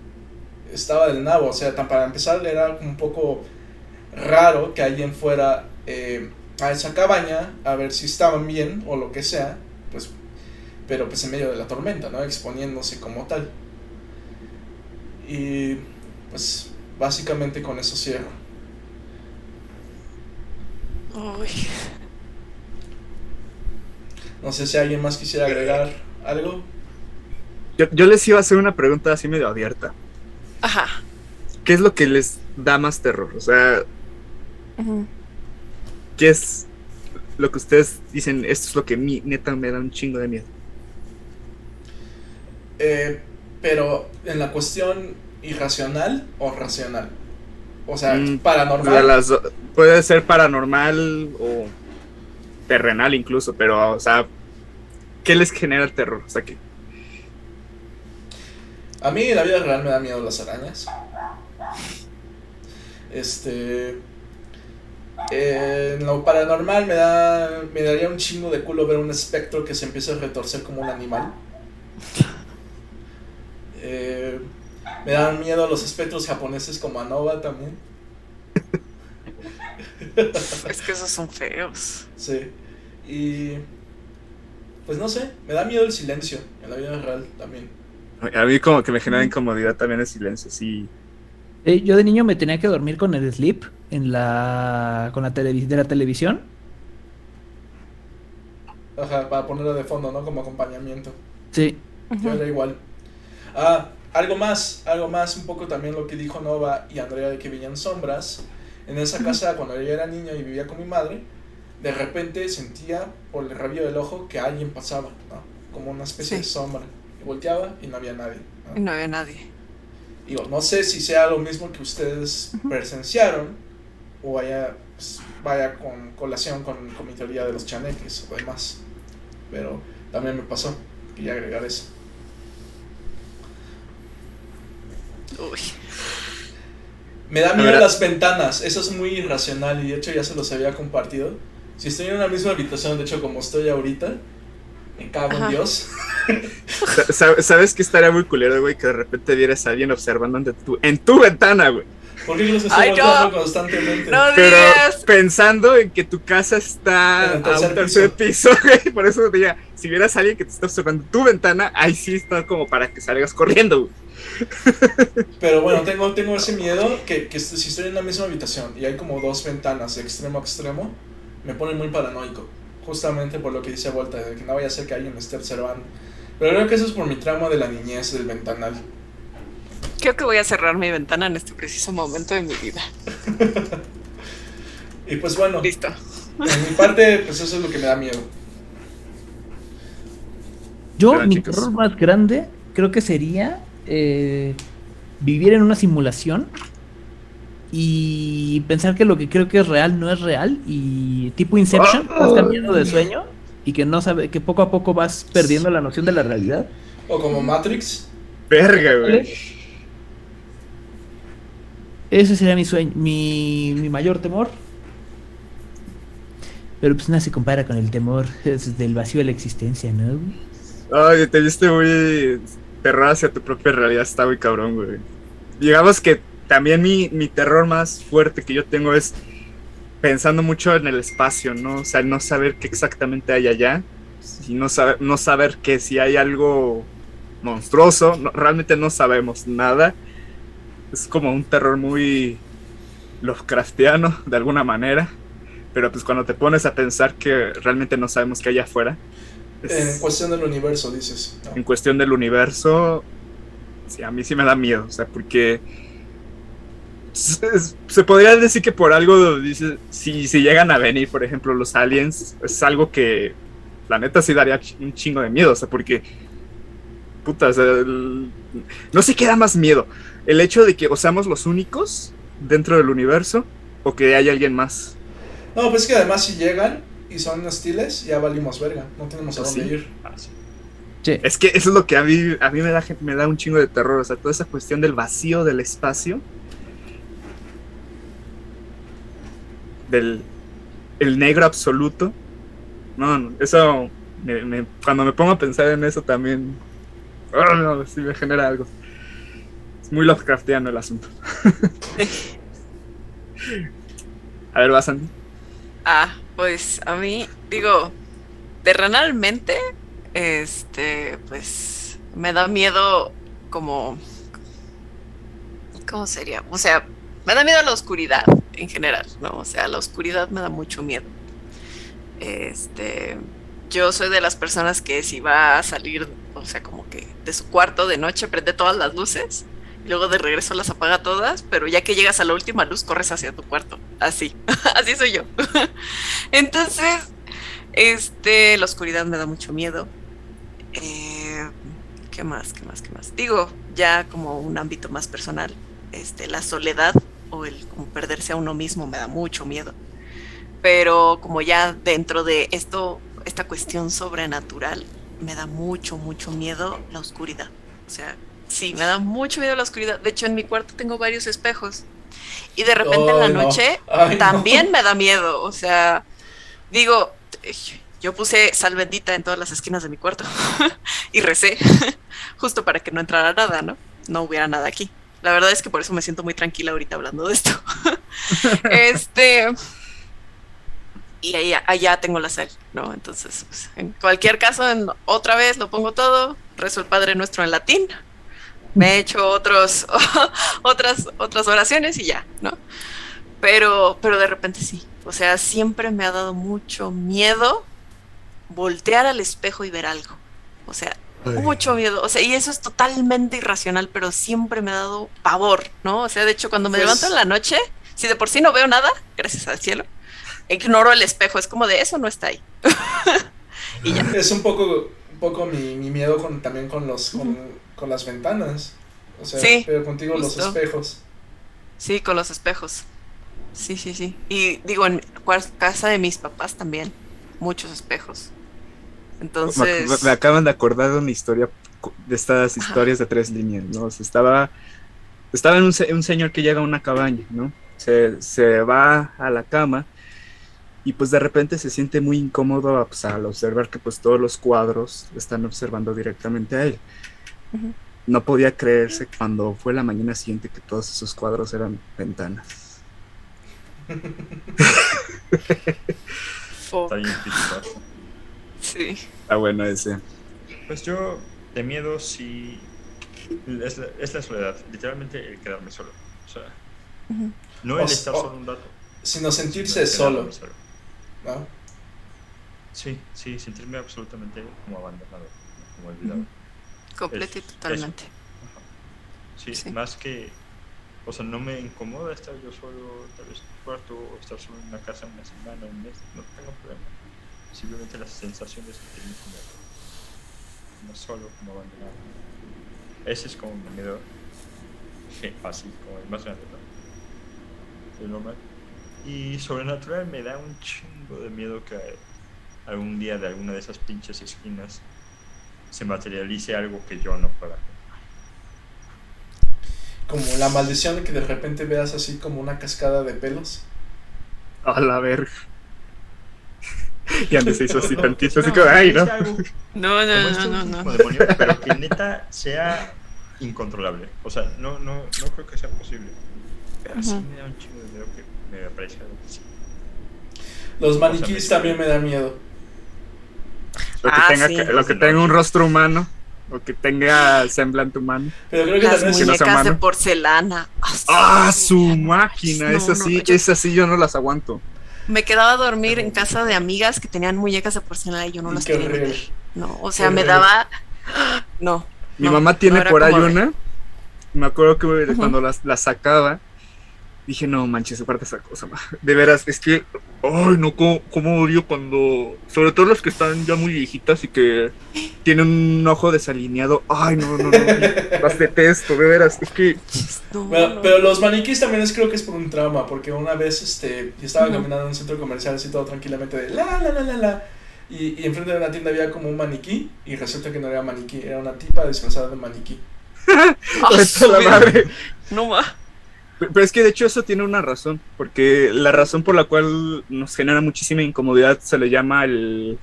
estaba del nabo, o sea, para empezar era un poco raro que alguien fuera a esa cabaña a ver si estaban bien o lo que sea, pues, pero pues en medio de la tormenta, ¿no?, exponiéndose como tal. Y pues básicamente con eso cierro. Uy. No sé si alguien más quisiera agregar algo. Yo les iba a hacer una pregunta así medio abierta. Ajá. ¿Qué es lo que les da más terror? O sea, Ujú. ¿qué es lo que ustedes dicen? Esto es lo que neta me da un chingo de miedo. Pero en la cuestión irracional o racional. O sea, paranormal. Puede ser paranormal o terrenal incluso, pero, o sea, ¿qué les genera el terror? O sea, que A mí en la vida real me da miedo las arañas. En lo paranormal me daría un chingo de culo ver un espectro que se empieza a retorcer como un animal. Me dan miedo los espectros japoneses como Anova también. Es que esos son feos. Sí. Y pues no sé, me da miedo el silencio en la vida real también. a mí como que me genera incomodidad también el silencio, sí. Yo de niño me tenía que dormir con el sleep de la televisión. Ajá, para ponerlo de fondo, ¿no? Como acompañamiento. Sí. Yo era igual. Algo más, un poco también lo que dijo Nova y Andrea de que veían sombras. En esa casa, cuando yo era niño y vivía con mi madre, de repente sentía por el rabillo del ojo que alguien pasaba, ¿no? Como una especie de sombra. Y volteaba y no había nadie, ¿no? ¿no? Y no había nadie. Digo, no sé si sea lo mismo que ustedes presenciaron o vaya con colación con mi teoría de los chaneques o demás. Pero también me pasó, quería agregar eso. Uy. Me da miedo las ventanas, eso es muy irracional y de hecho ya se los había compartido. Si estoy en una misma habitación, de hecho como estoy ahorita, me cago en Dios. ¿Sabes qué estaría muy culero, güey? Que de repente vieras a alguien observando en tu ventana, güey. ¿Por qué los estoy volteando constantemente? No Pero digas. pensando en que tu casa está a un tercer piso, güey. Por eso diría, si vieras a alguien que te está observando tu ventana, ahí sí está como para que salgas corriendo, güey. Pero bueno, tengo ese miedo que si estoy en la misma habitación y hay como dos ventanas de extremo a extremo, me pone muy paranoico. Justamente por lo que dice Volta, de que no vaya a ser que alguien me esté observando. Pero creo que eso es por mi trauma de la niñez del ventanal. Creo que voy a cerrar mi ventana en este preciso momento de mi vida. Y pues bueno, listo. En mi parte, pues eso es lo que me da miedo. Mi terror más grande creo que sería vivir en una simulación y pensar que lo que creo que es real no es real, y tipo Inception, vas cambiando de sueño y que poco a poco vas perdiendo la noción de la realidad. O como Matrix. Verga, güey. Ese sería mi sueño, mi mayor temor. Pero pues nada se compara con el temor del vacío de la existencia, ¿no? Ay, te viste muy terror hacia tu propia realidad, está muy cabrón, güey. Digamos que también mi terror más fuerte que yo tengo es pensando mucho en el espacio, ¿no? O sea, no saber qué exactamente hay allá, y no saber que si hay algo monstruoso, realmente no sabemos nada. Es como un terror muy Lovecraftiano, de alguna manera. Pero pues cuando te pones a pensar que realmente no sabemos qué hay afuera. En cuestión del universo, dices, ¿no? En cuestión del universo, sí, a mí sí me da miedo. O sea, porque se podría decir que por algo, dice, si llegan a venir, por ejemplo, los aliens, es algo que la neta sí daría un chingo de miedo. O sea, porque puta, o sea, no sé qué da más miedo. El hecho de que o seamos los únicos dentro del universo o que hay alguien más. No, pues que además si llegan y son hostiles, ya valimos verga. No tenemos a dónde ir. Sí. Es que eso es lo que a mí me da un chingo de terror. O sea, toda esa cuestión del vacío del espacio. Del el negro absoluto. No, eso cuando me pongo a pensar en eso también, no, sí me genera algo. Es muy Lovecraftiano el asunto. A ver, vas, Andy. Pues a mí, digo, terrenalmente, pues me da miedo como, ¿cómo sería? O sea, me da miedo a la oscuridad en general, ¿no? O sea, la oscuridad me da mucho miedo. Yo soy de las personas que si va a salir, o sea, como que de su cuarto de noche prende todas las luces y luego de regreso las apaga todas, pero ya que llegas a la última luz corres hacia tu cuarto, así, así soy yo. Entonces, la oscuridad me da mucho miedo. ¿Qué más? Digo, ya como un ámbito más personal, la soledad o el como perderse a uno mismo me da mucho miedo. Pero como ya dentro de esta cuestión sobrenatural, me da mucho miedo la oscuridad. O sea, sí, me da mucho miedo la oscuridad. De hecho, en mi cuarto tengo varios espejos. Y de repente en la noche también me da miedo. O sea, digo, yo puse sal bendita en todas las esquinas de mi cuarto y recé, justo para que no entrara nada, ¿no? No hubiera nada aquí. La verdad es que por eso me siento muy tranquila ahorita hablando de esto. Y allá tengo la sal, ¿no? Entonces, pues, en cualquier caso, otra vez lo pongo todo, rezo el Padre Nuestro en latín, me he hecho otras oraciones y ya, ¿no? Pero de repente sí, o sea, siempre me ha dado mucho miedo voltear al espejo y ver algo, o sea, mucho miedo, o sea, y eso es totalmente irracional, pero siempre me ha dado pavor, ¿no? O sea, de hecho, cuando me levanto en la noche, si de por sí no veo nada, gracias al cielo, ignoro el espejo, es como de eso no está ahí. Y ya. Es un poco mi miedo también con con las ventanas. O sea, Sí, pero contigo los justo. espejos. Sí, con los espejos. Sí, sí, sí. Y digo, en casa de mis papás también. Muchos espejos. Me Entonces, acaban de acordar de una historia de estas ajá, historias de 3 líneas, ¿no? O sea, estaba en un señor que llega a una cabaña, ¿no? Se va a la cama y pues de repente se siente muy incómodo pues, al observar que pues todos los cuadros están observando directamente a él. ujú. No podía creerse cuando fue la mañana siguiente que todos esos cuadros eran ventanas. Está bien crítico. Sí. Ah, bueno, ese. Pues yo, de miedo, sí. Es la soledad. Literalmente el quedarme solo. O sea, Ujú. no el estar solo un rato, Sino sino sentirse el solo, quedarme solo. ¿no? Sí, sí, sentirme absolutamente como abandonado, como olvidado. Completo y Es- totalmente. Ajá. Sí, Sí. más que. O sea, no me incomoda estar yo solo, tal vez en un cuarto, o estar solo en una casa una semana, un mes, no tengo problema. Simplemente la sensación de sentirme como solo, como abandonado. Ese es como mi miedo, así, como el más grande, ¿no? El normal. Y sobrenatural me da un chingo de miedo que algún día de alguna de esas pinches esquinas se materialice algo que yo no pueda. Como la maldición de que de repente veas así como una cascada de pelos. A la verga. Y antes se hizo así No, tantito, así no, como, ay, que no. sea algo No, como no, este no, no, último no. demonio, pero que neta sea incontrolable. O sea, no creo que sea posible. Pero sí Ujú. me da un chingo de miedo que me aparezca algo así. Los O sea, maniquís también me dan miedo. Ah, sí. Lo que De tenga un noche. rostro humano, o que tenga semblante humano. Pero creo que Las también Que no sea muñecas de humano. porcelana. ¡Ah, su No manches, máquina! no, no, no. Esas sí yo no las aguanto. Me quedaba a dormir en Tengo casa mucho de miedo. amigas que tenían muñecas de porcelana y yo no las qué quería ni ver. horrible. No, o Qué sea, me horrible. daba. No, Mi no, mamá no tiene era por ahí como de. una. Me acuerdo que Ujú. cuando las sacaba, dije, no manches, aparte esa cosa, ma. De veras, es que, ay, no, cómo odio cuando, sobre todo las que están ya muy viejitas y que tienen un ojo desalineado, ay, no, las detesto, de veras, es que, No, Bueno, no. pero los maniquís también creo que es por un trauma, porque una vez yo estaba Ujú. caminando en un centro comercial así todo tranquilamente de la, y enfrente de una tienda había como un maniquí y resulta que no era maniquí, era una tipa disfrazada de maniquí. vete a la madre. No va. Pero es que de hecho eso tiene una razón, porque la razón por la cual nos genera muchísima incomodidad se le llama el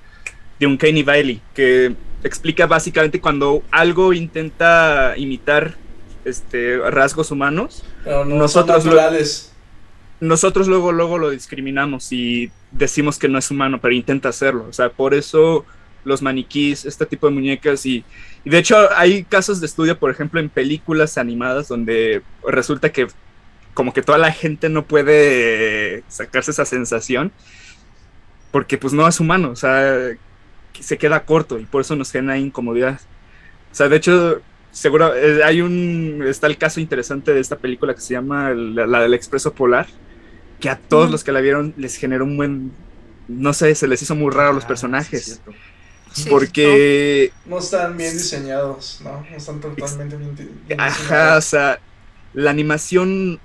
de Uncanny Valley, que explica básicamente cuando algo intenta imitar rasgos humanos, Pero no son nosotros naturales. luego lo discriminamos y decimos que no es humano, pero intenta hacerlo. O sea, por eso los maniquís, este tipo de muñecas y de hecho hay casos de estudio, por ejemplo, en películas animadas donde resulta que como que toda la gente no puede sacarse esa sensación porque pues no es humano, o sea, se queda corto y por eso nos genera incomodidad. O sea, de hecho, seguro está el caso interesante de esta película que se llama la del Expreso Polar, que a todos los que la vieron les generó un buen, no sé, se les hizo muy raro a los Sí, personajes, cierto. Sí, porque, No están bien diseñados, ¿no? No están totalmente bien ajá, o diseñados. sea, la animación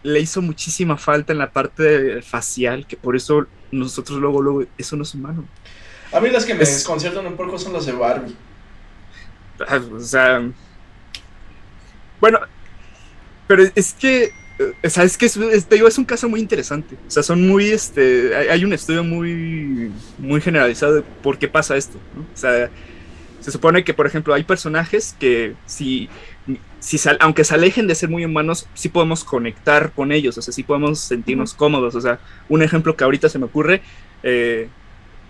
le hizo muchísima falta en la parte facial, que por eso nosotros luego, eso no es humano. A mí las que me Es, desconciertan un poco son las de Barbie. o sea, bueno, pero es que, ¿sabes qué? Te digo, es un caso muy interesante. O sea, son muy, hay un estudio muy generalizado de por qué pasa esto, ¿no? O sea, se supone que, por ejemplo, hay personajes que aunque se alejen de ser muy humanos, sí podemos conectar con ellos, o sea, sí podemos sentirnos cómodos. O sea, un ejemplo que ahorita se me ocurre,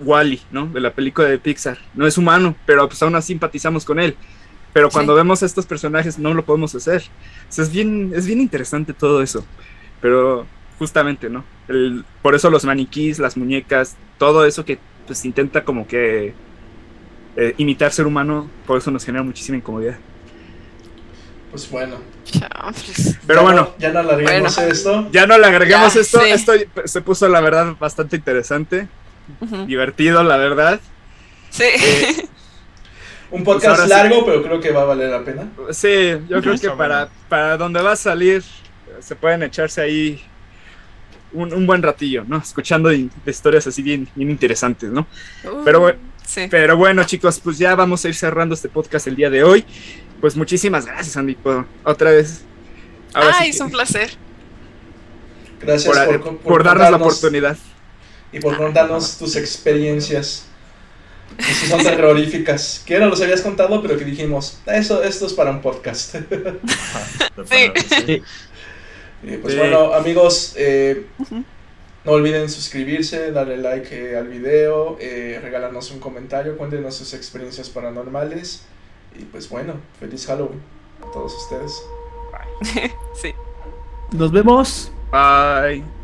Wall-E, ¿no? De la película de Pixar. No es humano, pero pues aún así simpatizamos con él. Pero cuando Sí. vemos a estos personajes no lo podemos hacer. O sea, es bien interesante todo eso. Pero justamente, ¿no? Por eso los maniquís, las muñecas, todo eso que pues intenta como que imitar ser humano, por eso nos genera muchísima incomodidad. Pues bueno. Chafres. Pero bueno, Ya no alarguemos Bueno. esto. ya no le agregamos Ya, esto. sí. Esto se puso, la verdad, bastante interesante. Ujú. Divertido, la verdad. Sí. Un podcast ahora largo, sí. pero creo que va a valer la pena. Sí, yo creo que Está bueno. para donde va a salir, se pueden echarse ahí un buen ratillo, ¿no? Escuchando de historias así bien interesantes, ¿no? Sí. Pero bueno, chicos, pues ya vamos a ir cerrando este podcast el día de hoy. Pues muchísimas gracias, Andy, otra vez. Ahora sí Es un placer. Gracias por darnos la oportunidad. Y por contarnos tus experiencias. Y si son terroríficas. Que no los habías contado, pero que dijimos, esto es para un podcast. Sí. Pues Sí. bueno, amigos, no olviden suscribirse, darle like al video, regalarnos un comentario, cuéntenos sus experiencias paranormales. Y pues bueno, feliz Halloween a todos ustedes. Sí. Nos vemos. Bye.